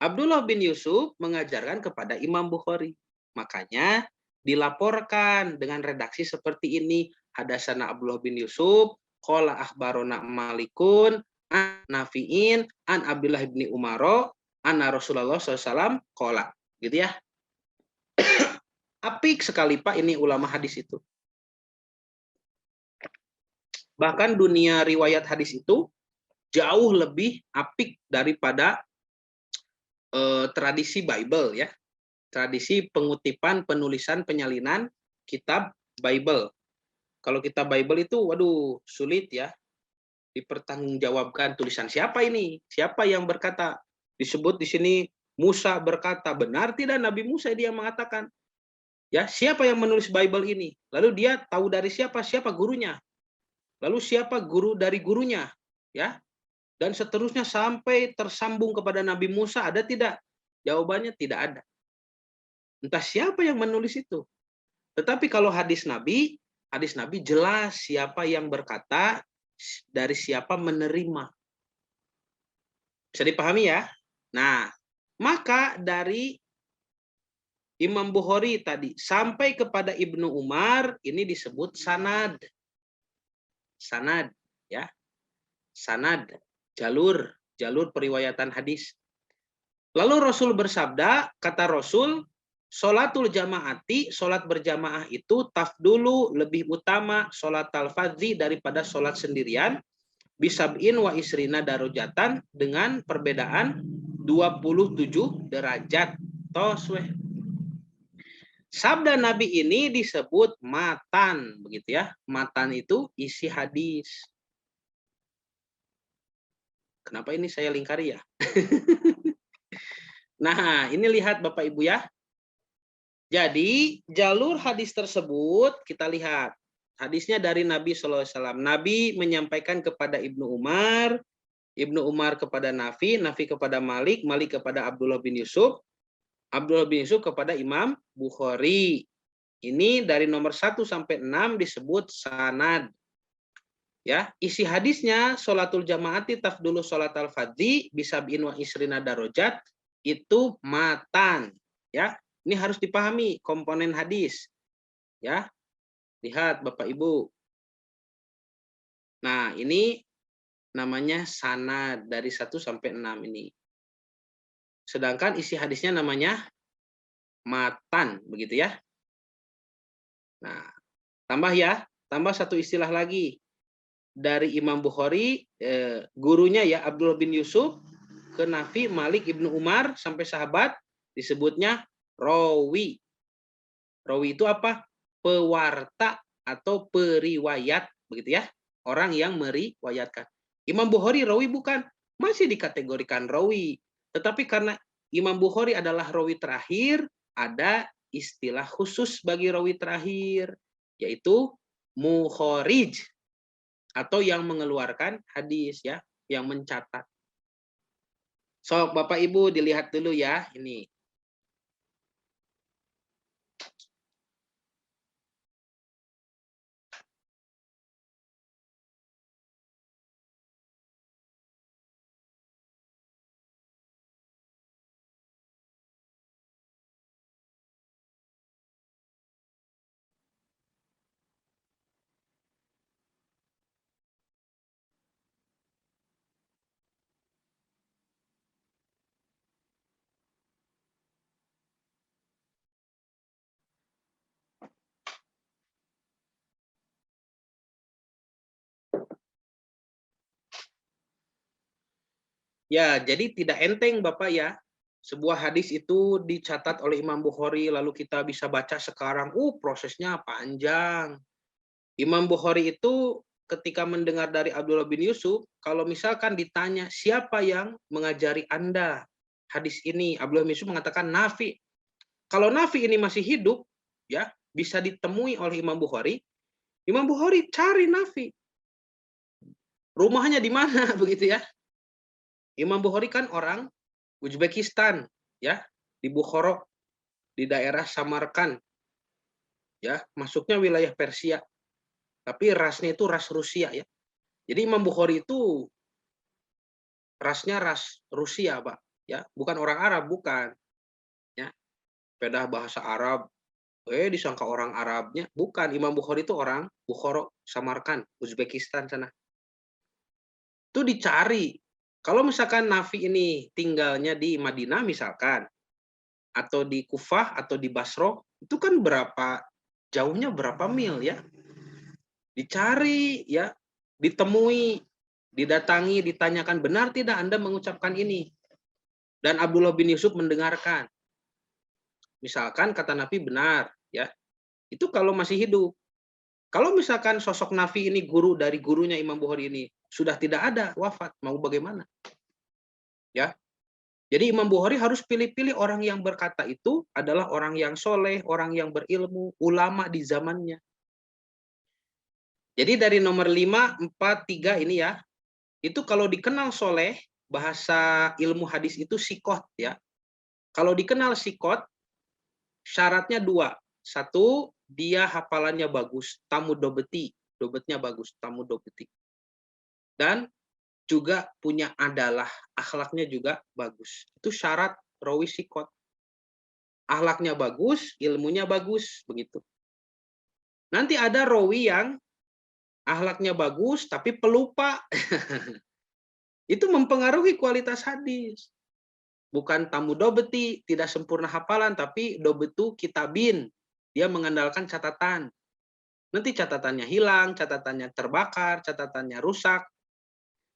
Abdullah bin Yusuf mengajarkan kepada Imam Bukhari. Makanya dilaporkan dengan redaksi seperti ini. Hadasana Abdullah bin Yusuf, qala akhbarona Malikun, an Nafi'in, an Abdullah bin Umar, anna Rasulullah SAW qala. Gitu ya. Apik sekali Pak ini ulama hadis itu. Bahkan dunia riwayat hadis itu jauh lebih apik daripada tradisi Bible, ya. Tradisi pengutipan, penulisan, penyalinan kitab Bible. Kalau kitab Bible itu, waduh, sulit ya. Dipertanggungjawabkan tulisan siapa ini? Siapa yang berkata? Disebut di sini Musa berkata. Benar tidak Nabi Musa dia mengatakan? Ya, siapa yang menulis Bible ini? Lalu dia tahu dari siapa? Siapa gurunya? Lalu siapa guru dari gurunya? Ya. Dan seterusnya sampai tersambung kepada Nabi Musa, ada tidak? Jawabannya tidak ada. Entah siapa yang menulis itu. Tetapi kalau hadis Nabi jelas siapa yang berkata, dari siapa menerima. Bisa dipahami ya? Nah, maka dari Imam Bukhari tadi sampai kepada Ibnu Umar, ini disebut sanad. Sanad, ya. Sanad, jalur periwayatan hadis. Lalu Rasul bersabda, kata Rasul, sholatul jamaati, sholat berjamaah itu tafdulu, lebih utama sholat al-fadzi daripada sholat sendirian, bisab'in wa isrina darajatan, dengan perbedaan 27 derajat. Tosweh. Sabda Nabi ini disebut matan, begitu ya. Matan itu isi hadis. Kenapa ini saya lingkari ya? Nah, ini lihat Bapak Ibu ya. Jadi, jalur hadis tersebut kita lihat. Hadisnya dari Nabi SAW. Nabi menyampaikan kepada Ibnu Umar kepada Nafi, Nafi kepada Malik, Malik kepada Abdullah bin Yusuf, Abdullah bin Yusuf kepada Imam Bukhari. Ini dari nomor 1 sampai 6 disebut sanad. Ya, isi hadisnya sholatul jamaati tafdulu sholat al-fadzi bisab'in wa isrina darajat, itu matan. Ya, ini harus dipahami komponen hadis. Ya. Lihat Bapak Ibu. Nah, ini namanya sanad dari 1 sampai 6 ini. Sedangkan isi hadisnya namanya matan, begitu ya. Nah, tambah satu istilah lagi. Dari Imam Bukhari, gurunya ya Abdullah bin Yusuf, ke Nafi, Malik, Ibnu Umar, sampai sahabat, disebutnya rawi. Rawi itu apa? Pewarta atau periwayat, begitu ya. Orang yang meriwayatkan. Imam Bukhari rawi bukan? Masih dikategorikan rawi. Tetapi karena Imam Bukhari adalah rawi terakhir, ada istilah khusus bagi rawi terakhir, yaitu mukharij, atau yang mengeluarkan hadis, ya, yang mencatat. So, Bapak Ibu dilihat dulu ya, ini. Ya, jadi tidak enteng Bapak ya. Sebuah hadis itu dicatat oleh Imam Bukhari, lalu kita bisa baca sekarang, prosesnya panjang. Imam Bukhari itu ketika mendengar dari Abdullah bin Yusuf, kalau misalkan ditanya siapa yang mengajari Anda hadis ini, Abdullah bin Yusuf mengatakan Nafi. Kalau Nafi ini masih hidup, ya, bisa ditemui oleh Imam Bukhari cari Nafi. Rumahnya di mana begitu ya? Imam Bukhari kan orang Uzbekistan, ya, di Bukhara, di daerah Samarkand, ya, masuknya wilayah Persia, tapi rasnya itu ras Rusia, ya. Jadi Imam Bukhari itu rasnya ras Rusia, Pak, ya, bukan orang Arab, bukan, ya. Beda bahasa Arab, disangka orang Arabnya, bukan. Imam Bukhari itu orang Bukhara, Samarkand, Uzbekistan sana. Itu dicari. Kalau misalkan Nafi ini tinggalnya di Madinah misalkan, atau di Kufah atau di Basro, itu kan jauhnya berapa mil ya? Dicari ya, ditemui, didatangi, ditanyakan benar tidak Anda mengucapkan ini? Dan Abdullah bin Yusuf mendengarkan. Misalkan kata Nafi benar ya. Itu kalau masih hidup. Kalau misalkan sosok Nafi ini guru dari gurunya Imam Bukhari ini sudah tidak ada, wafat, mau bagaimana? Ya. Jadi Imam Bukhari harus pilih-pilih orang yang berkata itu adalah orang yang soleh, orang yang berilmu, ulama di zamannya. Jadi dari nomor 5, 4, 3 ini ya, itu kalau dikenal soleh, bahasa ilmu hadis itu sikot ya. Kalau dikenal sikot, syaratnya 2. 1, dia hafalannya bagus, tamu dobeti, dobetnya bagus, tamu dobeti. Dan juga punya adalah, akhlaknya juga bagus. Itu syarat rawi sikot. Akhlaknya bagus, ilmunya bagus, begitu. Nanti ada rawi yang akhlaknya bagus tapi pelupa. Itu mempengaruhi kualitas hadis. Bukan tamu dobeti, tidak sempurna hafalan, tapi dobetu kitabin. Dia mengandalkan catatan. Nanti catatannya hilang, catatannya terbakar, catatannya rusak.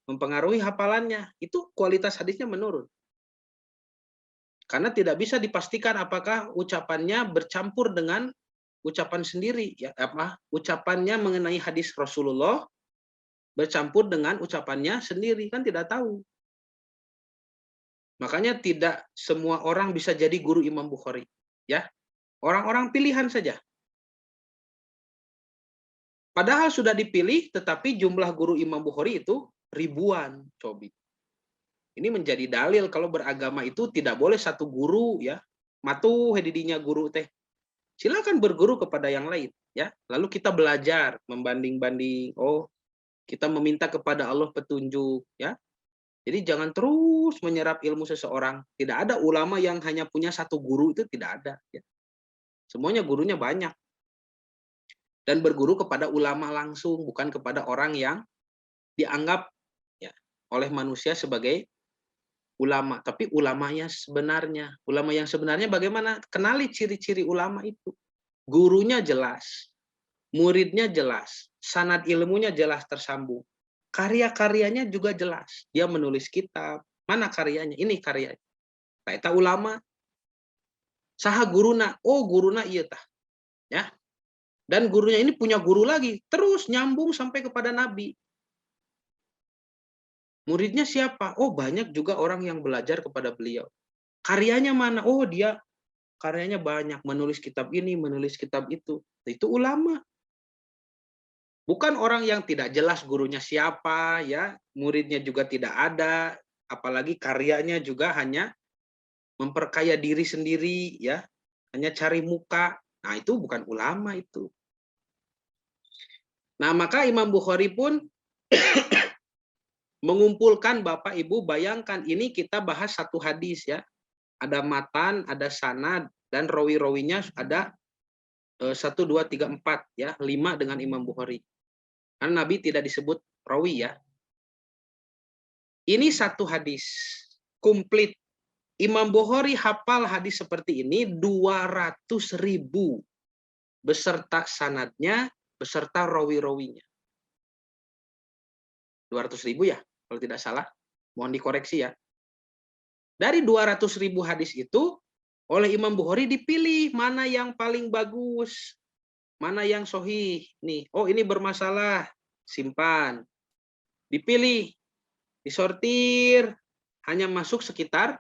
Mempengaruhi hafalannya. Itu kualitas hadisnya menurun. Karena tidak bisa dipastikan apakah ucapannya bercampur dengan ucapan sendiri, ya, ucapannya mengenai hadis Rasulullah bercampur dengan ucapannya sendiri, kan tidak tahu. Makanya tidak semua orang bisa jadi guru Imam Bukhari, ya. Orang-orang pilihan saja. Padahal sudah dipilih, tetapi jumlah guru Imam Bukhari itu ribuan, cobi. Ini menjadi dalil kalau beragama itu tidak boleh satu guru, ya. Matuh didinya guru teh. Silakan berguru kepada yang lain, ya. Lalu kita belajar membanding-banding. Kita meminta kepada Allah petunjuk, ya. Jadi jangan terus menyerap ilmu seseorang. Tidak ada ulama yang hanya punya satu guru, itu tidak ada, ya. Semuanya gurunya banyak. Dan berguru kepada ulama langsung, bukan kepada orang yang dianggap, ya, oleh manusia sebagai ulama. Tapi ulamanya sebenarnya. Ulama yang sebenarnya bagaimana? Kenali ciri-ciri ulama itu. Gurunya jelas. Muridnya jelas. Sanad ilmunya jelas tersambung. Karya-karyanya juga jelas. Dia menulis kitab. Mana karyanya? Ini karyanya. Eta ulama. Saha guruna? Oh, guruna iya tah. Ya. Dan gurunya ini punya guru lagi. Terus nyambung sampai kepada Nabi. Muridnya siapa? Oh, banyak juga orang yang belajar kepada beliau. Karyanya mana? Oh, dia karyanya banyak. Menulis kitab ini, menulis kitab itu. Itu ulama. Bukan orang yang tidak jelas gurunya siapa, ya, muridnya juga tidak ada, apalagi karyanya juga hanya memperkaya diri sendiri, ya, hanya cari muka. Nah, itu bukan ulama itu. Nah, maka Imam Bukhari pun mengumpulkan Bapak Ibu, bayangkan ini kita bahas satu hadis ya. Ada matan, ada sanad, dan rawi-rawinya ada 1, 2, 3, 4 ya, 5 dengan Imam Bukhari. Karena Nabi tidak disebut rawi ya. Ini satu hadis komplit. Imam Bukhari hafal hadis seperti ini 200.000 beserta sanadnya, beserta rawi-rawinya. 200.000 ya, kalau tidak salah. Mohon dikoreksi ya. Dari 200.000 hadis itu, oleh Imam Bukhari dipilih mana yang paling bagus, mana yang sahih. Nih, oh ini bermasalah, simpan. Dipilih, disortir, hanya masuk sekitar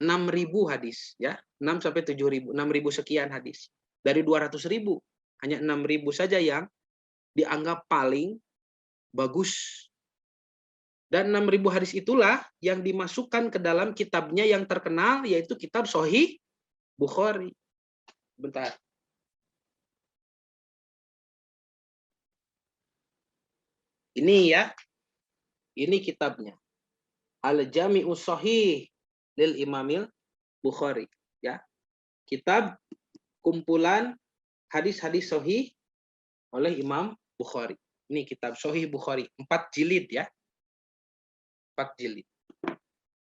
6.000 hadis, ya, 6 sampai 7.000, 6.000 sekian hadis. Dari 200.000, hanya 6.000 saja yang dianggap paling bagus. Dan 6.000 hadis itulah yang dimasukkan ke dalam kitabnya yang terkenal, yaitu kitab Sahih Bukhari. Bentar. Ini ya, ini kitabnya. Al-Jami'us Sahih lil Imamil Bukhari. Ya, kitab kumpulan hadis-hadis Sahih oleh Imam Bukhari. Ini kitab Sahih Bukhari, 4 jilid ya. 4 jilid.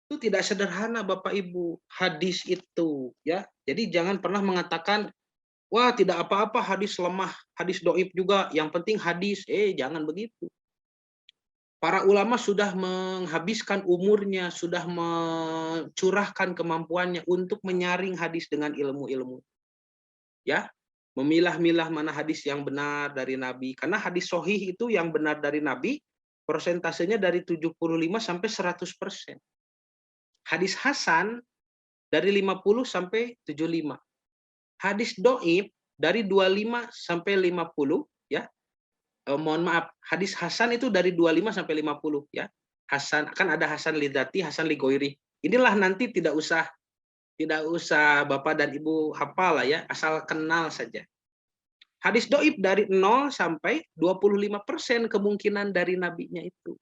Itu tidak sederhana Bapak Ibu, hadis itu ya. Jadi jangan pernah mengatakan wah tidak apa-apa hadis lemah, hadis doib juga, yang penting hadis. Jangan begitu. Para ulama sudah menghabiskan umurnya, sudah mencurahkan kemampuannya untuk menyaring hadis dengan ilmu-ilmu. Ya, memilah-milah mana hadis yang benar dari Nabi. Karena hadis sahih itu yang benar dari Nabi, persentasenya dari 75 sampai 100%. Hadis hasan dari 50 sampai 75. Hadis doib dari 25 sampai 50 ya. Mohon maaf, hadis hasan itu dari 25 sampai 50 ya. Hasan kan ada hasan lidzati, hasan ligoiri. Inilah nanti tidak usah Bapak dan Ibu hafal lah ya, asal kenal saja. Hadis doib dari 0 sampai 25% kemungkinan dari nabinya itu.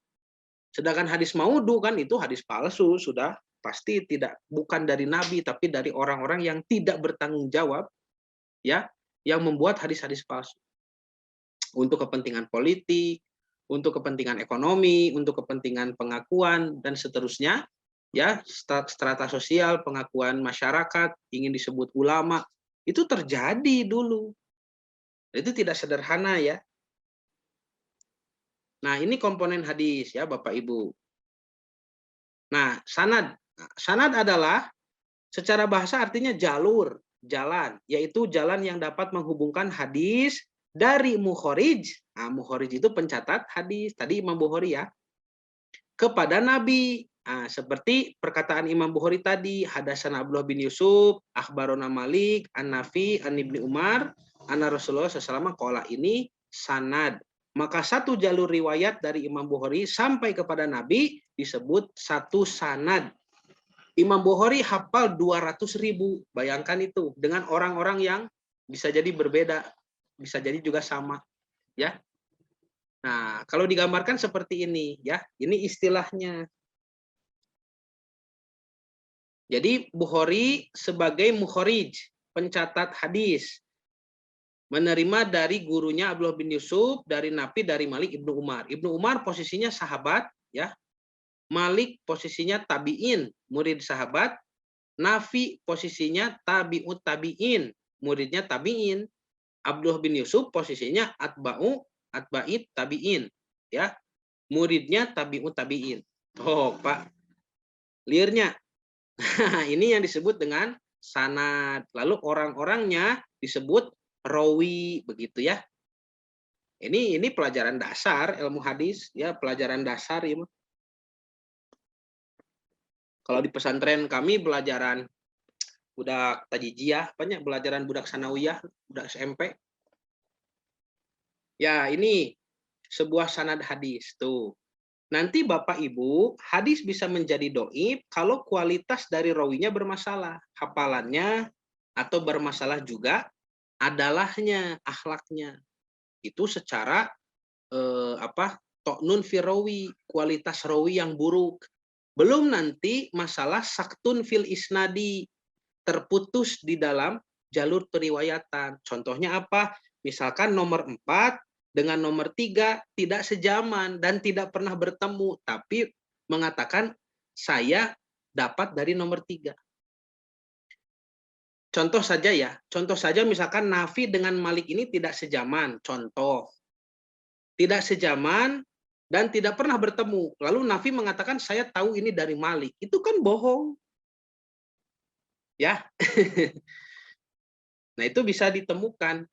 Sedangkan hadis maudhu kan itu hadis palsu, sudah pasti bukan dari nabi tapi dari orang-orang yang tidak bertanggung jawab ya, yang membuat hadis-hadis palsu. Untuk kepentingan politik, untuk kepentingan ekonomi, untuk kepentingan pengakuan dan seterusnya, ya, strata sosial, pengakuan masyarakat, ingin disebut ulama, itu terjadi dulu. Itu tidak sederhana ya. Nah, ini komponen hadis ya, Bapak Ibu. Nah, sanad. Sanad adalah secara bahasa artinya jalur, jalan, yaitu jalan yang dapat menghubungkan hadis dari mukharij. Nah, mukharij itu pencatat hadis, tadi Imam Bukhari ya, kepada Nabi. Nah, seperti perkataan Imam Bukhari tadi, hadatsana Abdullah bin Yusuf, akhbarona Malik, an-Nafi, an Ibnu Umar, anna Rasulullah SAW qala, ini sanad. Maka satu jalur riwayat dari Imam Bukhari sampai kepada Nabi disebut satu sanad. Imam Bukhari hafal 200.000, bayangkan itu, dengan orang-orang yang bisa jadi berbeda, bisa jadi juga sama, ya. Nah, kalau digambarkan seperti ini, ya, ini istilahnya. Jadi Bukhari sebagai mukharij, pencatat hadis, menerima dari gurunya Abdullah bin Yusuf, dari Nafi, dari Malik, Ibnu Umar. Ibnu Umar posisinya sahabat, ya, Malik posisinya tabi'in, murid sahabat. Nafi posisinya tabi'ut tabi'in, muridnya tabi'in. Abdullah bin Yusuf posisinya atba'it tabi'in, ya. Muridnya tabi'ut tabi'in. Oh, Pak. Clear-nya. Ini yang disebut dengan sanad. Lalu orang-orangnya disebut rawi, begitu ya. Ini pelajaran dasar ilmu hadis, ya, pelajaran dasar ya. Kalau di pesantren kami pelajaran budak tajijiyah, banyak pelajaran budak sanawiyah, budak SMP. Ya, ini sebuah sanad hadis tuh. Nanti Bapak Ibu, hadis bisa menjadi doib kalau kualitas dari rawinya bermasalah, hafalannya atau bermasalah juga adalahnya, akhlaknya. Itu secara toknun fi rawi, kualitas rawi yang buruk. Belum nanti masalah saktun fil isnadi, terputus di dalam jalur periwayatan. Contohnya apa? Misalkan nomor 4 dengan nomor 3 tidak sejaman dan tidak pernah bertemu, tapi mengatakan saya dapat dari nomor 3. Contoh saja ya, contoh saja misalkan Nafi dengan Malik ini tidak sejaman, contoh. Tidak sejaman dan tidak pernah bertemu. Lalu Nafi mengatakan saya tahu ini dari Malik. Itu kan bohong. Ya. Nah, itu bisa ditemukan.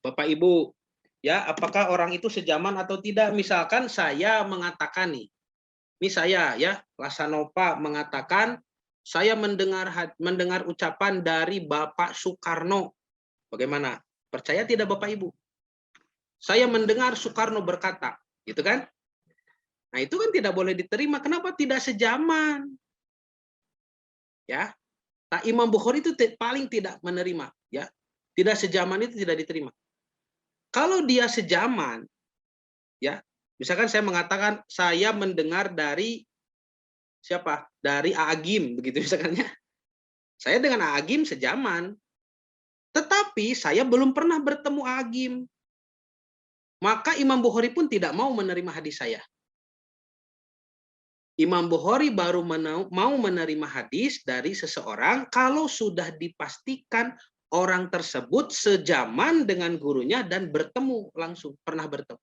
Bapak Ibu, ya, apakah orang itu sejaman atau tidak? Misalkan saya mengatakan nih. Ini saya ya, Lasanova mengatakan saya mendengar ucapan dari Bapak Soekarno. Bagaimana? Percaya tidak Bapak Ibu? Saya mendengar Soekarno berkata, gitu kan? Nah, itu kan tidak boleh diterima. Kenapa? Tidak sejaman. Ya. Nah, Imam Bukhari itu paling tidak menerima, ya. Tidak sejaman itu tidak diterima. Kalau dia sejaman, ya. Misalkan saya mengatakan saya mendengar dari siapa? Dari Agim, begitu misalkannya. Saya dengan Agim sejaman. Tetapi saya belum pernah bertemu Agim. Maka Imam Bukhari pun tidak mau menerima hadis saya. Imam Bukhari baru mau menerima hadis dari seseorang kalau sudah dipastikan orang tersebut sejaman dengan gurunya dan bertemu langsung, pernah bertemu.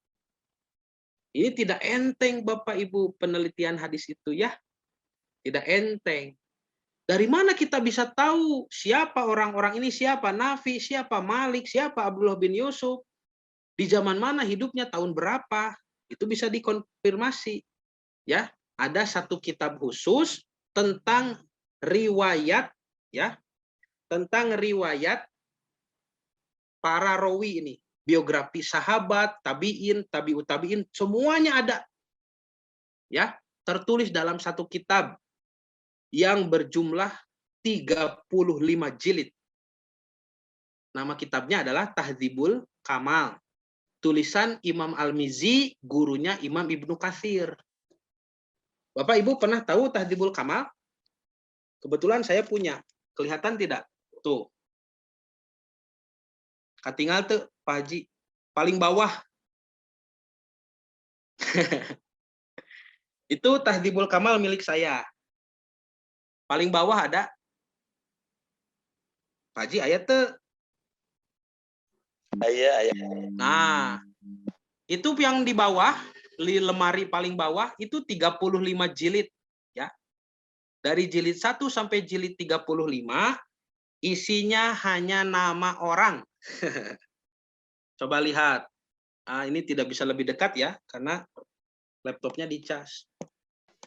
Ini tidak enteng Bapak Ibu penelitian hadis itu ya. Tidak enteng. Dari mana kita bisa tahu siapa orang-orang ini, siapa Nafi, siapa Malik, siapa Abdullah bin Yusuf, di zaman mana hidupnya, tahun berapa, itu bisa dikonfirmasi. Ya, ada satu kitab khusus tentang riwayat, ya, tentang riwayat para rawi ini, biografi sahabat, tabiin, tabiut tabiin, semuanya ada, ya, tertulis dalam satu kitab yang berjumlah 35 jilid. Nama kitabnya adalah Tahdzibul Kamal. Tulisan Imam Al-Mizzi, gurunya Imam Ibnu Katsir. Bapak Ibu pernah tahu Tahdzibul Kamal? Kebetulan saya punya. Kelihatan tidak? Tuh. Katinggal tuh, Pak Haji. Paling bawah. Itu Tahdzibul Kamal milik saya. Paling bawah ada. Pak Haji, ayat tuh. Ayat. Nah, itu yang di bawah, di lemari paling bawah, itu 35 jilid. Ya. Dari jilid 1 sampai jilid 35, isinya hanya nama orang. Coba lihat. Nah, ini tidak bisa lebih dekat ya, karena laptopnya dicas.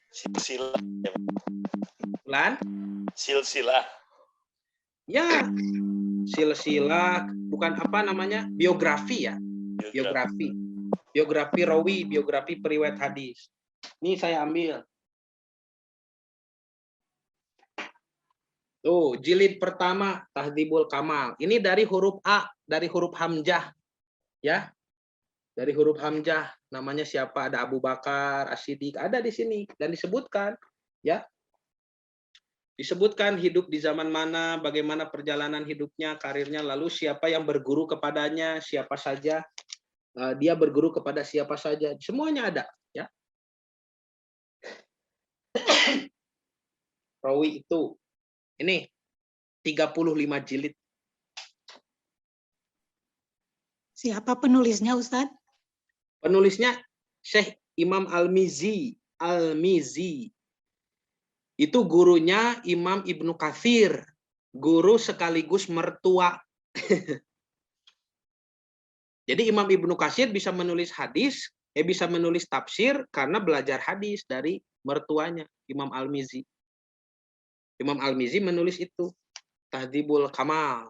Silsilah. Bulan? Silsilah. Ya, silsilah, bukan apa namanya, biografi ya. Biografi. Biografi rawi, biografi periwayat hadis. Ini saya ambil. Tuh, jilid pertama Tahdzibul Kamal. Ini dari huruf A, dari huruf hamzah. Ya. Dari huruf hamzah, namanya siapa? Ada Abu Bakar, As-Siddiq, ada di sini dan disebutkan, ya. Disebutkan hidup di zaman mana, bagaimana perjalanan hidupnya, karirnya, lalu siapa yang berguru kepadanya, siapa saja dia berguru kepada siapa saja, semuanya ada, ya. Rawi itu. Ini 35 jilid. Siapa penulisnya, Ustadz? Penulisnya Syekh Imam Al-Mizi. Al-Mizi. Itu gurunya Imam Ibnu Katsir. Guru sekaligus mertua. Jadi Imam Ibnu Katsir bisa menulis hadis, bisa menulis tafsir karena belajar hadis dari mertuanya, Imam Al-Mizi. Imam Al-Mizi menulis itu, Tahdzibul Kamal.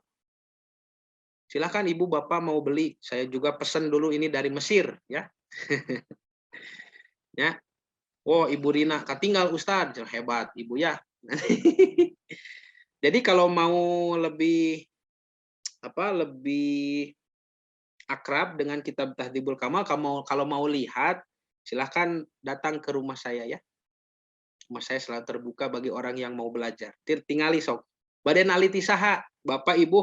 Silakan ibu bapak mau beli, saya juga pesan dulu ini dari Mesir, ya. Ya. Oh, Ibu Rina ketinggal Ustadz, hebat ibu ya. Jadi kalau mau lebih lebih akrab dengan kitab Tahdzibul Kamal, kalau mau lihat silahkan datang ke rumah saya ya. Rumah saya selalu terbuka bagi orang yang mau belajar. Tingali sok. Badan aliti saha, Bapak Ibu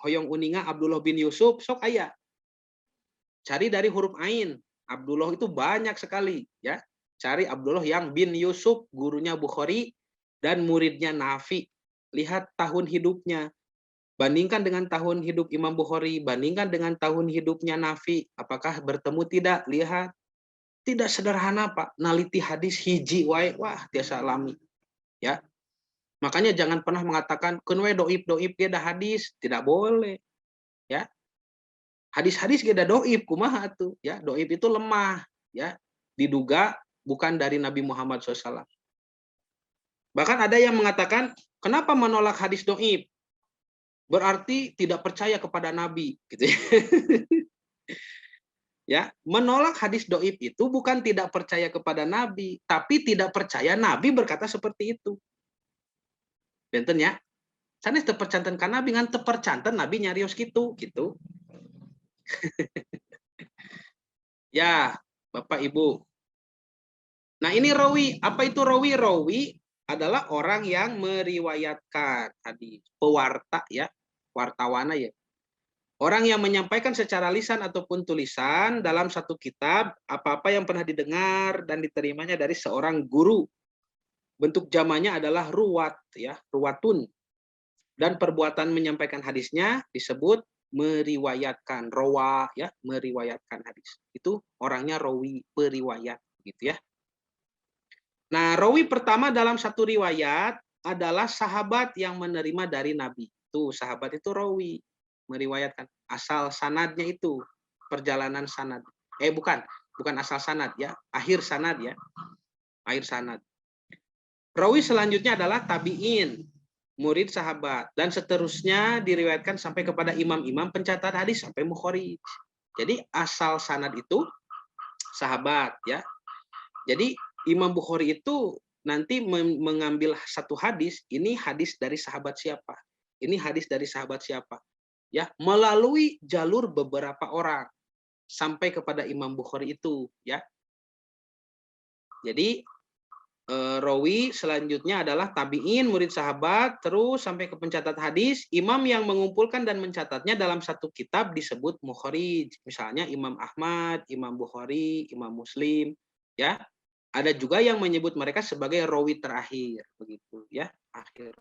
hoyong uninga Abdullah bin Yusuf sok aya. Cari dari huruf ain. Abdullah itu banyak sekali ya. Cari Abdullah yang bin Yusuf, gurunya Bukhari dan muridnya Nafi. Lihat tahun hidupnya. Bandingkan dengan tahun hidup Imam Bukhari, bandingkan dengan tahun hidupnya Nafi. Apakah bertemu tidak? Lihat. Tidak sederhana, Pak. Naliti hadis hiji wae, wah tiasa alami. Ya. Makanya jangan pernah mengatakan kun we doib ge da hadis, tidak boleh. Ya. Hadis-hadis ge da doib kumaha atuh, ya. Doib itu lemah, ya. Diduga bukan dari Nabi Muhammad SAW. Bahkan ada yang mengatakan, kenapa menolak hadis doib? Berarti tidak percaya kepada Nabi, gitu ya. Ya, menolak hadis doib itu bukan tidak percaya kepada Nabi, tapi tidak percaya Nabi berkata seperti itu. Benten ya. Sanes tepercanten ka Nabi ngan tepercanten Nabi nyarios gitu. Ya, Bapak Ibu. Nah, ini rawi. Apa itu rawi? Rawi adalah orang yang meriwayatkan hadis. Pewarta ya, wartawana ya. Orang yang menyampaikan secara lisan ataupun tulisan dalam satu kitab apa-apa yang pernah didengar dan diterimanya dari seorang guru. Bentuk jamannya adalah ruwat ya, ruwatun. Dan perbuatan menyampaikan hadisnya disebut meriwayatkan, rawa ya, meriwayatkan hadis. Itu orangnya rawi, periwayat gitu ya. Nah, rawi pertama dalam satu riwayat adalah sahabat yang menerima dari Nabi. Tuh, sahabat itu rawi, meriwayatkan. Asal sanadnya itu, perjalanan sanad. Bukan asal sanad ya, akhir sanad ya. Akhir sanad. Rawi selanjutnya adalah tabi'in, murid sahabat, dan seterusnya diriwayatkan sampai kepada imam-imam pencatat hadis sampai mukharij. Jadi asal sanad itu sahabat ya. Jadi Imam Bukhari itu nanti mengambil satu hadis, ini hadis dari sahabat siapa? Ini hadis dari sahabat siapa? Ya, melalui jalur beberapa orang sampai kepada Imam Bukhari itu ya. Jadi rawi selanjutnya adalah tabi'in, murid sahabat, terus sampai ke pencatat hadis. Imam yang mengumpulkan dan mencatatnya dalam satu kitab disebut mukharij. Misalnya Imam Ahmad, Imam Bukhari, Imam Muslim, ya. Ada juga yang menyebut mereka sebagai rawi terakhir, begitu, ya, akhir.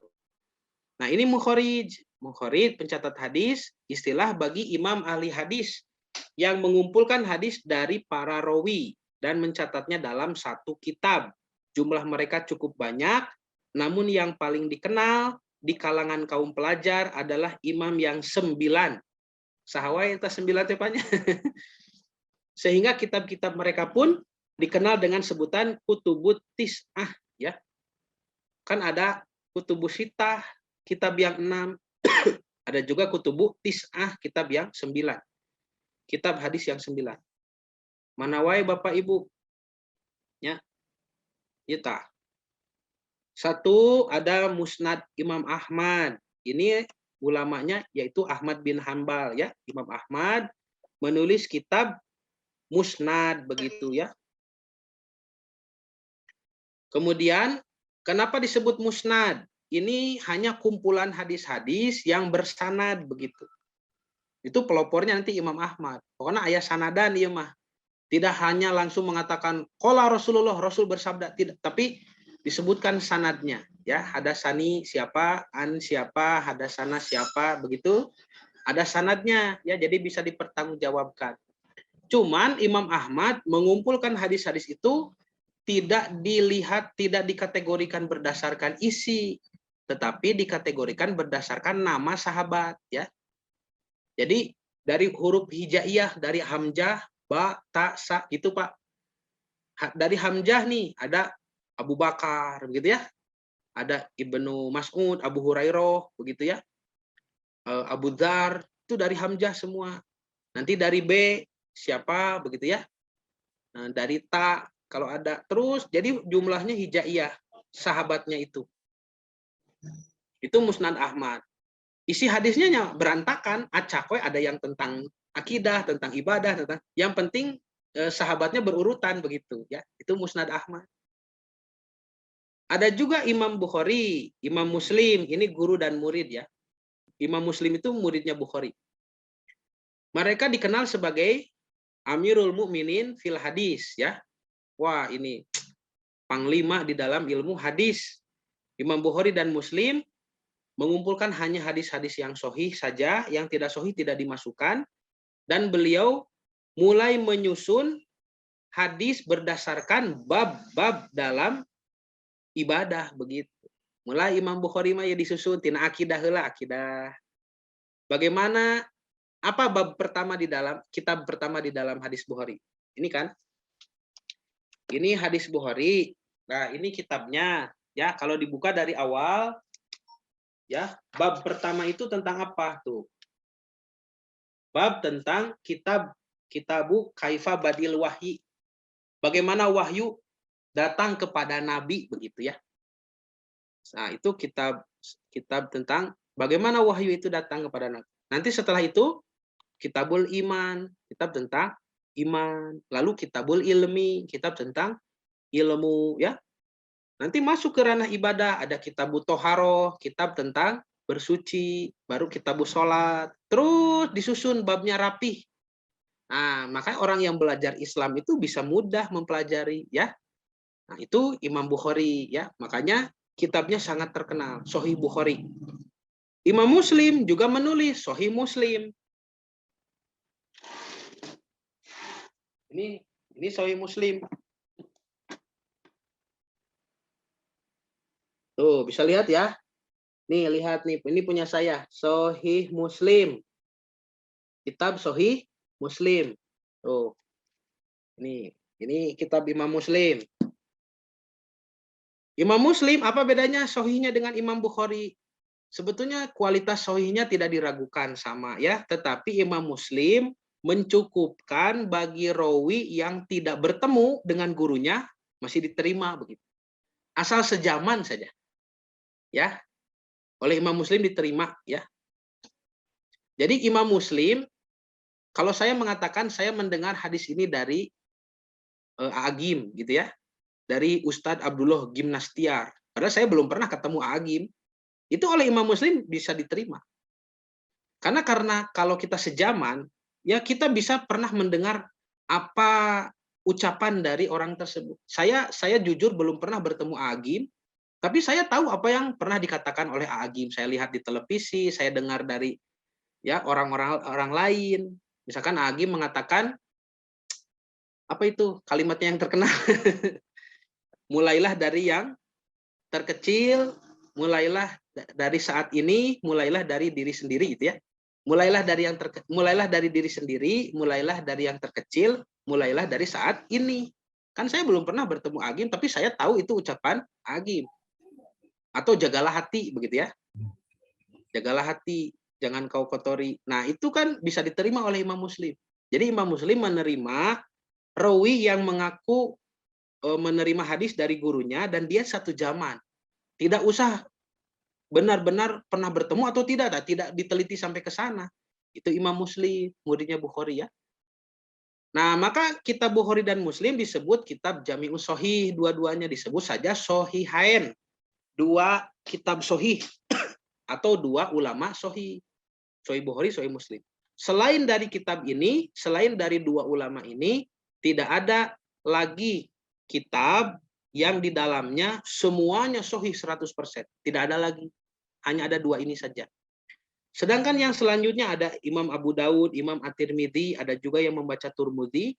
Nah, ini mukharij. Mukharij pencatat hadis, istilah bagi imam ahli hadis yang mengumpulkan hadis dari para rawi dan mencatatnya dalam satu kitab. Jumlah mereka cukup banyak, namun yang paling dikenal di kalangan kaum pelajar adalah imam yang 9. Sahawai itu 9 tepanya. Sehingga kitab-kitab mereka pun dikenal dengan sebutan kutubut tis'ah. Ya. Kan ada kutubus sitah, kitab yang 6. Ada juga kutubu tis'ah, kitab yang 9. Kitab hadis yang 9. Mana wae Bapak Ibu? Ya. Kita. Satu ada Musnad Imam Ahmad. Ini ulamanya yaitu Ahmad bin Hanbal ya. Imam Ahmad menulis kitab Musnad begitu ya. Kemudian kenapa disebut Musnad? Ini hanya kumpulan hadis-hadis yang bersanad begitu. Itu pelopornya nanti Imam Ahmad. Pokoknya ayat sanadan ieu mah. Tidak hanya langsung mengatakan qala Rasulullah, Rasul bersabda, tidak, tapi disebutkan sanadnya ya, hadasani siapa, an siapa, hadasana siapa, begitu. Ada sanadnya, ya, jadi bisa dipertanggungjawabkan. Cuman Imam Ahmad mengumpulkan hadis-hadis itu tidak dilihat, tidak dikategorikan berdasarkan isi, tetapi dikategorikan berdasarkan nama sahabat, ya. Jadi dari huruf hijaiyah, dari hamzah, ba, ta, sa, gitu Pak. Dari hamzah nih ada Abu Bakar, begitu ya. Ada Ibnu Mas'ud, Abu Hurairah, begitu ya. Abu Dzar, itu dari hamzah semua. Nanti dari B siapa, begitu ya. Nah, dari ta kalau ada, terus jadi jumlahnya hijaiyah sahabatnya itu. Itu Musnad Ahmad. Isi hadisnya berantakan, acak we, ada yang tentang akidah, tentang ibadah, tentang yang penting sahabatnya berurutan begitu ya. Itu Musnad Ahmad. Ada juga Imam Bukhari, Imam Muslim, ini guru dan murid ya. Imam Muslim itu muridnya Bukhari. Mereka dikenal sebagai Amirul Mukminin fil hadis ya. Wah, ini panglima di dalam ilmu hadis. Imam Bukhari dan Muslim mengumpulkan hanya hadis-hadis yang sahih saja, yang tidak sahih tidak dimasukkan, dan beliau mulai menyusun hadis berdasarkan bab-bab dalam ibadah begitu. Mulai Imam Bukhari mah ya disusun tina akidah heula, akidah. Bagaimana, apa bab pertama di dalam kitab pertama di dalam hadis Bukhari? Ini kan. Ini hadis Bukhari. Nah, ini kitabnya ya, kalau dibuka dari awal ya, bab pertama itu tentang apa tuh? Bab tentang kitabu kaifa badil wahyi. Bagaimana wahyu datang kepada nabi begitu ya. Nah, itu kitab tentang bagaimana wahyu itu datang kepada nabi. Nanti setelah itu kitabul iman, kitab tentang iman. Lalu kitabul ilmi, kitab tentang ilmu ya. Nanti masuk ke ranah ibadah, ada kitabut toharoh, kitab tentang bersuci, baru kitabut sholat. Terus disusun babnya rapih. Nah, makanya orang yang belajar Islam itu bisa mudah mempelajari ya. Nah, itu Imam Bukhari ya. Makanya kitabnya sangat terkenal, Sahih Bukhari. Imam Muslim juga menulis Sahih Muslim. Ini Sahih Muslim. Tuh, bisa lihat ya. Nih, lihat nih, ini punya saya, Sahih Muslim. Kitab Sahih Muslim. Tuh. Ini kitab Imam Muslim. Imam Muslim, apa bedanya sahihnya dengan Imam Bukhari? Sebetulnya kualitas sahihnya tidak diragukan sama ya, tetapi Imam Muslim mencukupkan bagi rawi yang tidak bertemu dengan gurunya masih diterima begitu. Asal sejaman saja. Ya. Oleh Imam Muslim diterima ya. Jadi Imam Muslim, kalau saya mengatakan saya mendengar hadis ini dari Agim gitu ya. Dari Ustadz Abdullah Gimnastiar. Padahal saya belum pernah ketemu Agim. Itu oleh Imam Muslim bisa diterima. Karena kalau kita sejaman, ya kita bisa pernah mendengar apa ucapan dari orang tersebut. Saya jujur belum pernah bertemu Agim, tapi saya tahu apa yang pernah dikatakan oleh Agim. Saya lihat di televisi, saya dengar dari ya orang lain. Misalkan Agim mengatakan apa itu kalimatnya yang terkenal? Mulailah dari yang terkecil, mulailah dari saat ini, mulailah dari diri sendiri gitu ya. Mulailah dari diri sendiri, mulailah dari yang terkecil, mulailah dari saat ini. Kan saya belum pernah bertemu Agim, tapi saya tahu itu ucapan Agim. Atau jagalah hati begitu ya. Jagalah hati, jangan kau kotori. Nah, itu kan bisa diterima oleh Imam Muslim. Jadi Imam Muslim menerima rawi yang mengaku menerima hadis dari gurunya dan dia satu zaman. Tidak usah benar-benar pernah bertemu atau tidak diteliti sampai ke sana. Itu Imam Muslim, muridnya Bukhari ya. Nah, maka kitab Bukhari dan Muslim disebut kitab Jami'us Shahih, dua-duanya disebut saja Shahihain. Dua kitab sahih atau dua ulama sahih. Sahih Bukhari, Sahih Muslim. Selain dari kitab ini, selain dari dua ulama ini, tidak ada lagi kitab yang di dalamnya semuanya sahih 100%. Tidak ada lagi. Hanya ada 2 ini saja. Sedangkan yang selanjutnya ada Imam Abu Daud, Imam At-Tirmidzi, ada juga yang membaca Turmudi,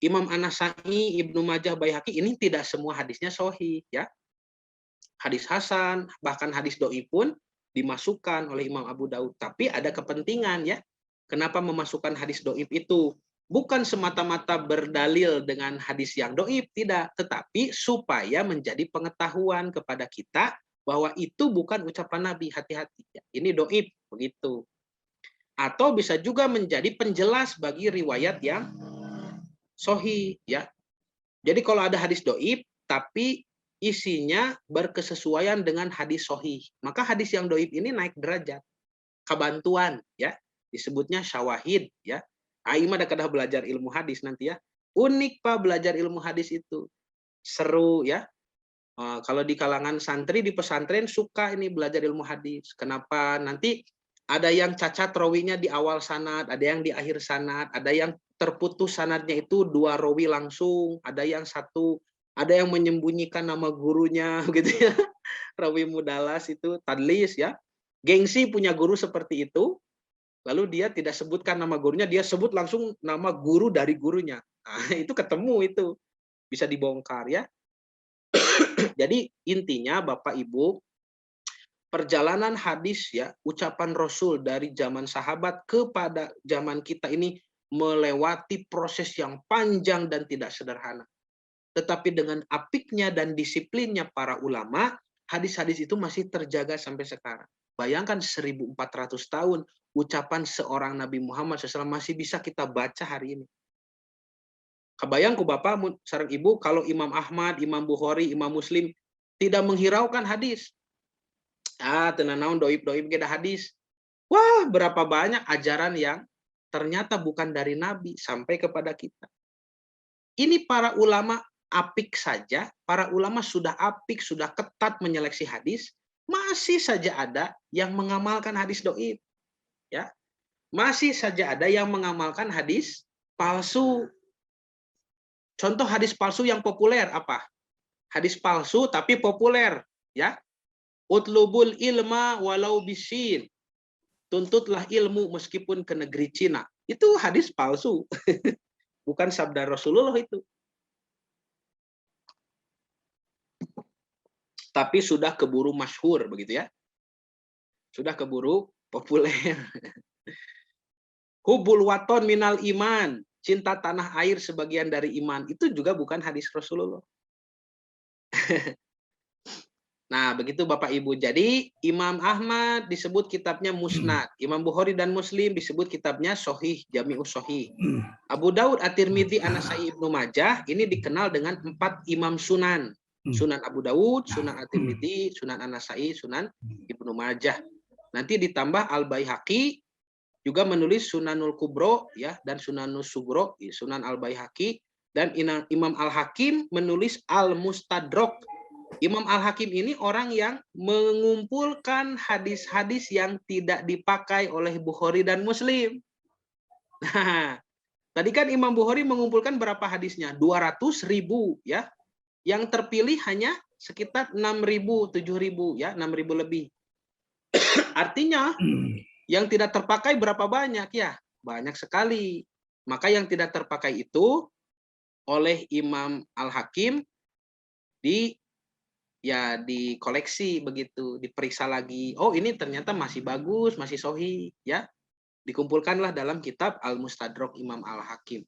Imam An-Nasa'i, Ibnu Majah, Baihaqi, ini tidak semua hadisnya sahih, ya. Hadis hasan, bahkan hadis doi pun dimasukkan oleh Imam Abu Daud. Tapi ada kepentingan, ya. Kenapa memasukkan hadis doib itu? Bukan semata-mata berdalil dengan hadis yang doib, tidak. Tetapi supaya menjadi pengetahuan kepada kita bahwa itu bukan ucapan Nabi, hati-hati. Ini doib, begitu. Atau bisa juga menjadi penjelas bagi riwayat yang sahih, ya. Jadi kalau ada hadis doib, tapi isinya berkesesuaian dengan hadis sahih, maka hadis yang doib ini naik derajat, kebantuan, ya. Disebutnya syawahid, ya. Aima ada kedah belajar ilmu hadis nanti, ya. Unik Pak belajar ilmu hadis itu. Seru, ya. Kalau di kalangan santri di pesantren suka ini belajar ilmu hadis. Kenapa? Nanti ada yang cacat rawinya di awal sanad, ada yang di akhir sanad, ada yang terputus sanadnya itu 2 rawi langsung, ada yang 1, ada yang menyembunyikan nama gurunya gitu, ya. Rawi mudalas itu tadlis, ya. Gengsi punya guru seperti itu. Lalu dia tidak sebutkan nama gurunya, dia sebut langsung nama guru dari gurunya. Nah, itu ketemu itu. Bisa dibongkar, ya. Jadi intinya Bapak Ibu, perjalanan hadis, ya, ucapan Rasul dari zaman sahabat kepada zaman kita ini melewati proses yang panjang dan tidak sederhana. Tetapi dengan apiknya dan disiplinnya para ulama, hadis-hadis itu masih terjaga sampai sekarang. Bayangkan 1400 tahun ucapan seorang Nabi Muhammad SAW masih bisa kita baca hari ini. Kebayang ku Bapak, sareng Ibu, kalau Imam Ahmad, Imam Bukhari, Imam Muslim tidak menghiraukan hadis. Tenan naon doib-doib kita hadis. Wah, berapa banyak ajaran yang ternyata bukan dari Nabi sampai kepada kita. Ini para ulama apik saja, para ulama sudah apik, sudah ketat menyeleksi hadis, masih saja ada yang mengamalkan hadis doib. Ya. Masih saja ada yang mengamalkan hadis palsu. Contoh hadis palsu yang populer apa? Hadis palsu tapi populer, ya. Utlubul ilma walau bisin. Tuntutlah ilmu meskipun ke negeri Cina. Itu hadis palsu. Bukan sabda Rasulullah itu. Tapi sudah keburu masyhur begitu, ya. Sudah keburu populer. Hubul waton minal iman. Cinta tanah air sebagian dari iman. Itu juga bukan hadis Rasulullah. Nah, begitu Bapak Ibu. Jadi Imam Ahmad disebut kitabnya Musnad. Imam Bukhari dan Muslim disebut kitabnya Sahih, Jami'us Sahih. Abu Daud, At-Tirmidzi, An-Nasa'i, Ibnu Majah ini dikenal dengan 4 imam sunan. Sunan Abu Daud, Sunan At-Tirmidzi, Sunan An-Nasa'i, Sunan Ibnu Majah. Nanti ditambah Al-Baihaqi juga menulis Sunanul Kubro, ya, dan Sunanus Sugro, Sunan Al-Baihaqi, dan Imam Al-Hakim menulis Al-Mustadrak. Imam Al-Hakim ini orang yang mengumpulkan hadis-hadis yang tidak dipakai oleh Bukhari dan Muslim. Nah, tadi kan Imam Bukhari mengumpulkan berapa hadisnya? 200.000, ya. Yang terpilih hanya sekitar 6.000, 7.000, ya, 6.000 lebih. Artinya yang tidak terpakai berapa banyak, ya? Banyak sekali. Maka yang tidak terpakai itu oleh Imam Al-Hakim dikoleksi begitu, diperiksa lagi. Oh, ini ternyata masih bagus, masih sahih, ya. Dikumpulkanlah dalam kitab Al-Mustadrak Imam Al-Hakim.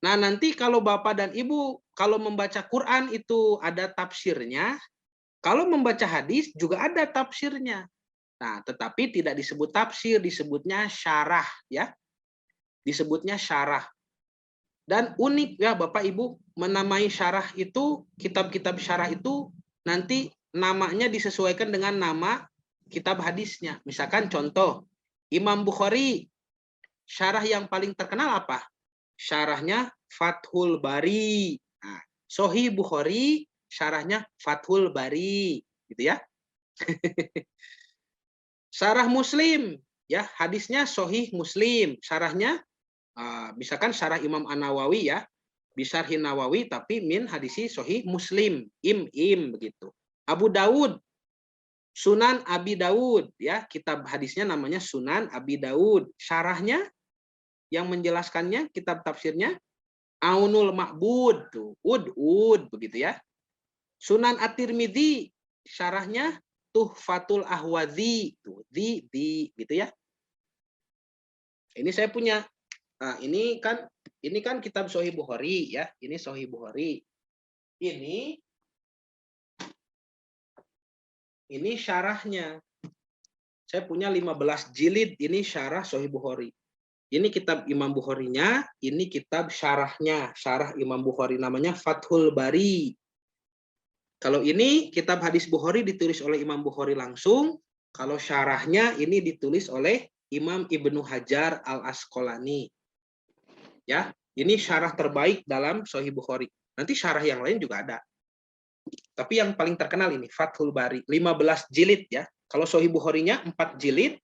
Nah, nanti kalau Bapak dan Ibu kalau membaca Quran itu ada tafsirnya, kalau membaca hadis juga ada tafsirnya. Nah, tetapi tidak disebut tafsir, disebutnya syarah, ya. Disebutnya syarah. Dan unik, ya Bapak Ibu, menamai syarah itu, kitab-kitab syarah itu nanti namanya disesuaikan dengan nama kitab hadisnya. Misalkan contoh, Imam Bukhari, syarah yang paling terkenal apa? Syarahnya Fathul Bari. Nah, Sahih Bukhari, syarahnya Fathul Bari, gitu, ya. Syarah Muslim, ya, hadisnya Sahih Muslim, syarahnya misalkan syarah Imam An-Nawawi, ya, Bisarhin Nawawi tapi min hadisi Sahih Muslim. Im begitu. Abu Daud, Sunan Abi Daud ya, kitab hadisnya namanya Sunan Abi Daud. Syarahnya yang menjelaskannya, kitab tafsirnya Aunul Ma'bud tuh, ud begitu ya. Sunan At-Tirmidzi syarahnya Tuhfatul Ahwazi tuh, di gitu ya. Ini saya punya. Nah, ini kan kitab Sahih Bukhari ya. Ini Sahih Bukhari. Ini syarahnya. Saya punya 15 jilid ini syarah Sahih Bukhari. Ini kitab Imam Bukharinya, ini kitab syarahnya, syarah Imam Bukhari namanya Fathul Bari. Kalau ini kitab hadis Bukhari ditulis oleh Imam Bukhari langsung, kalau syarahnya ini ditulis oleh Imam Ibnu Hajar Al-Asqalani. Ya, ini syarah terbaik dalam Sahih Bukhari. Nanti syarah yang lain juga ada. Tapi yang paling terkenal ini Fathul Bari, 15 jilid ya. Kalau Sahih Bukharinya 4 jilid,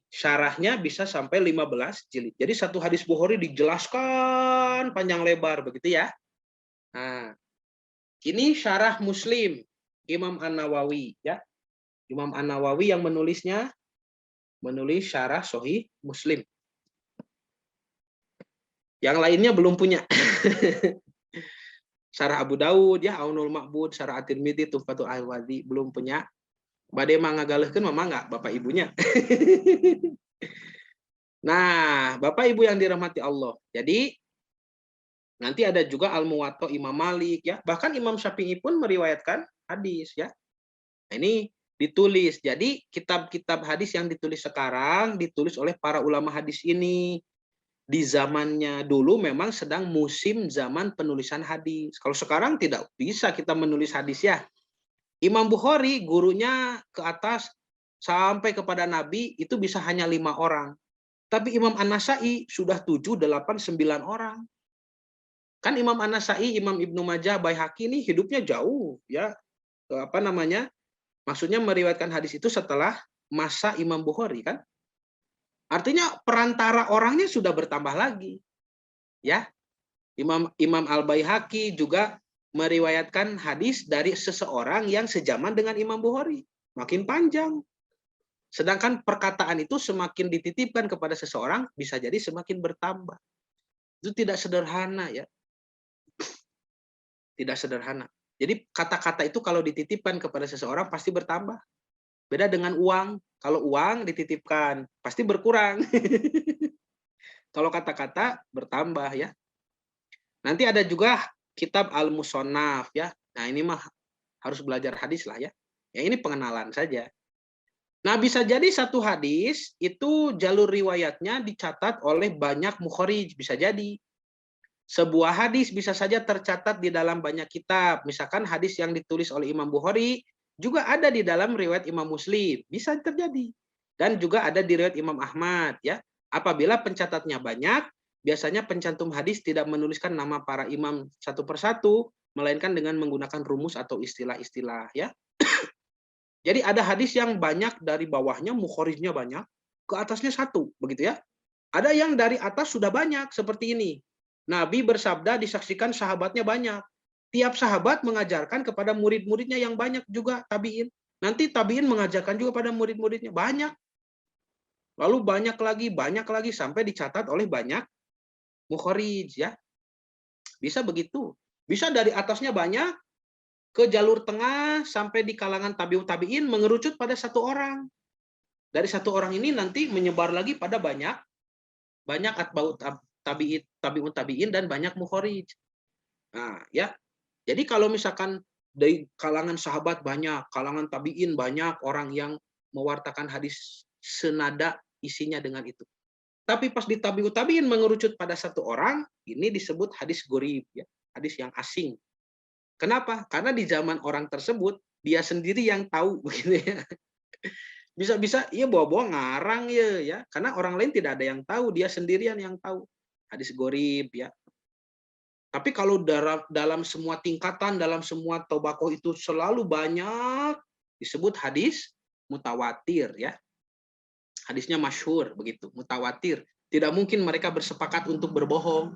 syarahnya bisa sampai 15 jilid. Jadi satu hadis Bukhari dijelaskan panjang lebar begitu ya. Nah, ini syarah Muslim Imam An-Nawawi ya. Imam An-Nawawi yang menulis syarah Sahih Muslim. Yang lainnya belum punya. Syarah Abu Daud ya, Aunul Ma'bud, syarah At-Tirmidzi, Tuhfatul Ahwazi belum punya. Bade mangagaleukeun mah enggak bapak ibunya. Nah, Bapak Ibu yang dirahmati Allah. Jadi nanti ada juga Al-Muwatta Imam Malik ya. Bahkan Imam Syafi'i pun meriwayatkan hadis ya. Nah, ini ditulis. Jadi kitab-kitab hadis yang ditulis sekarang ditulis oleh para ulama hadis ini. Di zamannya dulu memang sedang musim zaman penulisan hadis. Kalau sekarang tidak bisa kita menulis hadis ya. Imam Bukhari gurunya ke atas sampai kepada Nabi itu bisa hanya 5 orang. Tapi Imam An-Nasai sudah 7, 8, 9 orang. Kan Imam An-Nasai, Imam Ibnu Majah, Baihaqi ini hidupnya jauh ya. Maksudnya meriwayatkan hadis itu setelah masa Imam Bukhari kan. Artinya perantara orangnya sudah bertambah lagi. Ya. Imam Al-Baihaqi juga meriwayatkan hadis dari seseorang yang sezaman dengan Imam Bukhari. Makin panjang. Sedangkan perkataan itu semakin dititipkan kepada seseorang, bisa jadi semakin bertambah. Itu tidak sederhana ya. Tidak sederhana. Jadi kata-kata itu kalau dititipkan kepada seseorang pasti bertambah. Beda dengan uang. Kalau uang dititipkan, pasti berkurang. Kalau kata-kata bertambah ya. Nanti ada juga kitab Al-Musannaf ya. Nah ini mah harus belajar hadis lah ya. Ya ini pengenalan saja. Nah, bisa jadi satu hadis itu jalur riwayatnya dicatat oleh banyak mukharij, bisa jadi. Sebuah hadis bisa saja tercatat di dalam banyak kitab. Misalkan hadis yang ditulis oleh Imam Bukhari juga ada di dalam riwayat Imam Muslim, bisa terjadi. Dan juga ada di riwayat Imam Ahmad ya. Apabila pencatatnya banyak, biasanya pencantum hadis tidak menuliskan nama para imam satu persatu, melainkan dengan menggunakan rumus atau istilah-istilah ya. Jadi ada hadis yang banyak dari bawahnya, mukhorijnya banyak, ke atasnya satu, begitu ya. Ada yang dari atas sudah banyak, seperti ini. Nabi bersabda disaksikan sahabatnya banyak. Tiap sahabat mengajarkan kepada murid-muridnya yang banyak juga tabiin. Nanti tabiin mengajarkan juga pada murid-muridnya banyak. Lalu banyak lagi, sampai dicatat oleh banyak mukhrij ya. Bisa begitu. Bisa dari atasnya banyak, ke jalur tengah sampai di kalangan tabi'in mengerucut pada satu orang. Dari satu orang ini nanti menyebar lagi pada banyak atba'ut tabi'in dan banyak mukharij. Nah, ya. Jadi kalau misalkan dari kalangan sahabat banyak, kalangan tabi'in banyak orang yang mewartakan hadis senada isinya dengan itu. Tapi pas di tabi'in mengerucut pada satu orang, ini disebut hadis gharib ya, hadis yang asing. Kenapa? Karena di zaman orang tersebut dia sendiri yang tahu begitu ya. Bisa-bisa ia bawa-bawa ngarang ya, karena orang lain tidak ada yang tahu, dia sendirian yang tahu. Hadis gharib ya. Tapi kalau dalam semua tingkatan, dalam semua tobaqoh itu selalu banyak disebut hadis mutawatir ya. Hadisnya masyhur begitu, mutawatir. Tidak mungkin mereka bersepakat untuk berbohong.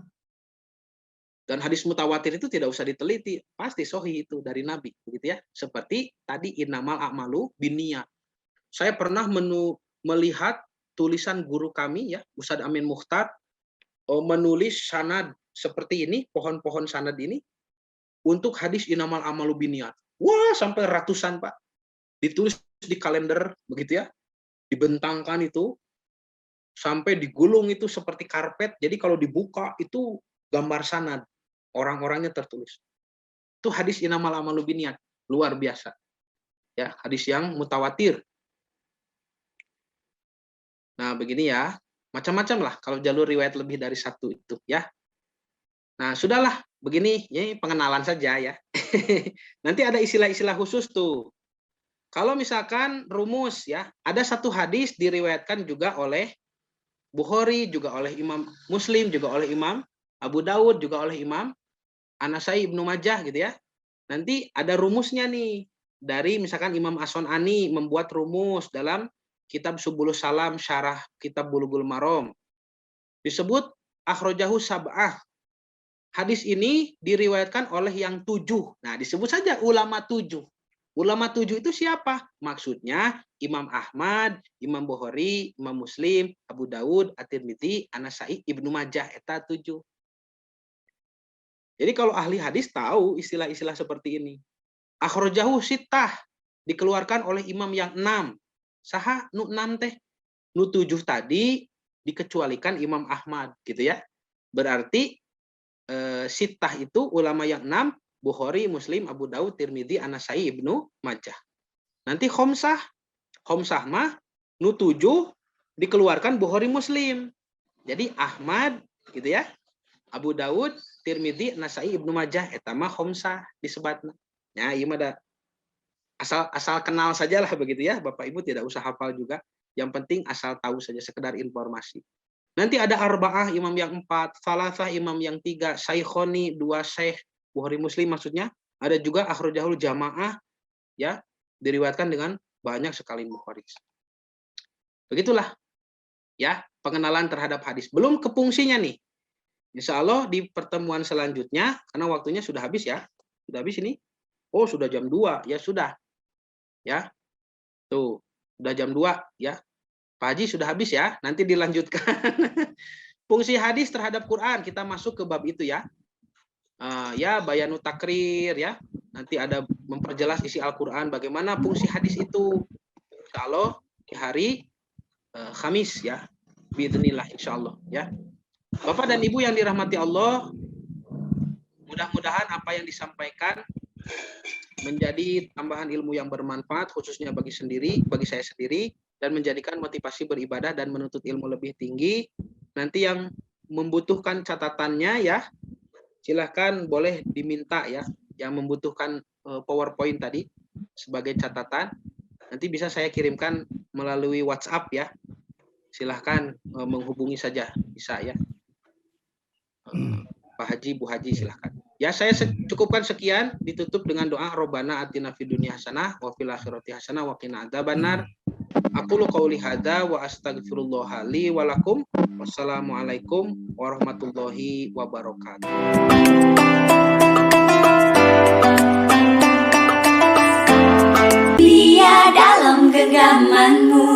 Dan hadis mutawatir itu tidak usah diteliti, pasti sahih itu dari Nabi, begitu ya. Seperti tadi innamal a'malu binniyat. Saya pernah melihat tulisan guru kami ya, Ustadz Amin Mukhtar, menulis sanad seperti ini, pohon-pohon sanad ini untuk hadis innamal a'malu binniyat. Wah, sampai ratusan, Pak. Ditulis di kalender begitu ya. Dibentangkan itu sampai digulung itu seperti karpet. Jadi kalau dibuka itu gambar sanad. Orang-orangnya tertulis. Itu hadis innamal a'malu binniyat, luar biasa. Ya, hadis yang mutawatir. Nah, begini ya. Macam-macam lah kalau jalur riwayat lebih dari satu itu ya. Nah, sudahlah, begini, ini pengenalan saja ya. Nanti ada istilah-istilah khusus tuh. Kalau misalkan rumus ya, ada satu hadis diriwayatkan juga oleh Bukhari, juga oleh Imam Muslim, juga oleh Imam Abu Daud, juga oleh Imam An-Nasai, Ibnu Majah gitu ya. Nanti ada rumusnya nih. Dari misalkan Imam As-Sun'ani membuat rumus dalam kitab Subulus Salam, syarah kitab Bulughul Maram. Disebut akhrajahu sab'ah. Hadis ini diriwayatkan oleh yang 7. Nah, disebut saja ulama 7. Ulama 7 itu siapa? Maksudnya Imam Ahmad, Imam Bukhari, Imam Muslim, Abu Daud, At-Tirmidzi, An-Nasai, Ibnu Majah, eta 7. Jadi kalau ahli hadis tahu istilah-istilah seperti ini. Akhrajahu sittah dikeluarkan oleh imam yang 6. Saha nu 6 teh? Nu 7 tadi dikecualikan Imam Ahmad gitu ya. Berarti sittah itu ulama yang 6, Bukhari, Muslim, Abu Daud, Tirmidzi, An-Nasai, Ibnu Majah. Nanti khomsah mah nu 7 dikeluarkan Bukhari, Muslim. Jadi Ahmad gitu ya. Abu Daud, Tirmidzi, Nasai, Ibnu Majah, eta mah khomsah disebatna. Ya, ieu mah da asal kenal sajalah begitu ya. Bapak Ibu tidak usah hafal juga. Yang penting asal tahu saja, sekedar informasi. Nanti ada arba'ah imam yang 4, salasah imam yang 3, saikhoni 2 syekh, Bukhari Muslim maksudnya. Ada juga akhrajahul jamaah ya, diriwayatkan dengan banyak sekali Bukhari. Begitulah ya pengenalan terhadap hadis. Belum ke fungsinya nih. Insya Allah di pertemuan selanjutnya, karena waktunya sudah habis ya. Sudah habis ini? Oh, sudah jam 2. Ya sudah. Ya. Tuh, sudah jam 2 ya. Pak Haji sudah habis ya. Nanti dilanjutkan. Fungsi hadis terhadap Quran, kita masuk ke bab itu ya. Ya, bayanu takrir ya. Nanti ada memperjelas isi Al-Quran, bagaimana fungsi hadis itu. Insya Allah di hari Khamis ya. Biidznillah insya Allah ya. Bapak dan Ibu yang dirahmati Allah, mudah-mudahan apa yang disampaikan menjadi tambahan ilmu yang bermanfaat, khususnya bagi saya sendiri, dan menjadikan motivasi beribadah dan menuntut ilmu lebih tinggi. Nanti yang membutuhkan catatannya ya, silahkan boleh diminta ya, yang membutuhkan PowerPoint tadi sebagai catatan, nanti bisa saya kirimkan melalui WhatsApp ya. Silahkan menghubungi saja, bisa ya. Pak Haji, Bu Haji silahkan. Ya, saya cukupkan sekian, ditutup dengan doa Robbana atina fid dunya hasanah wa fil akhirati hasanah wa qina adzabannar. Aqulu qouli hadza wa astaghfirullah li wa lakum. Wassalamualaikum warahmatullahi wabarakatuh. Dia dalam genggamanmu.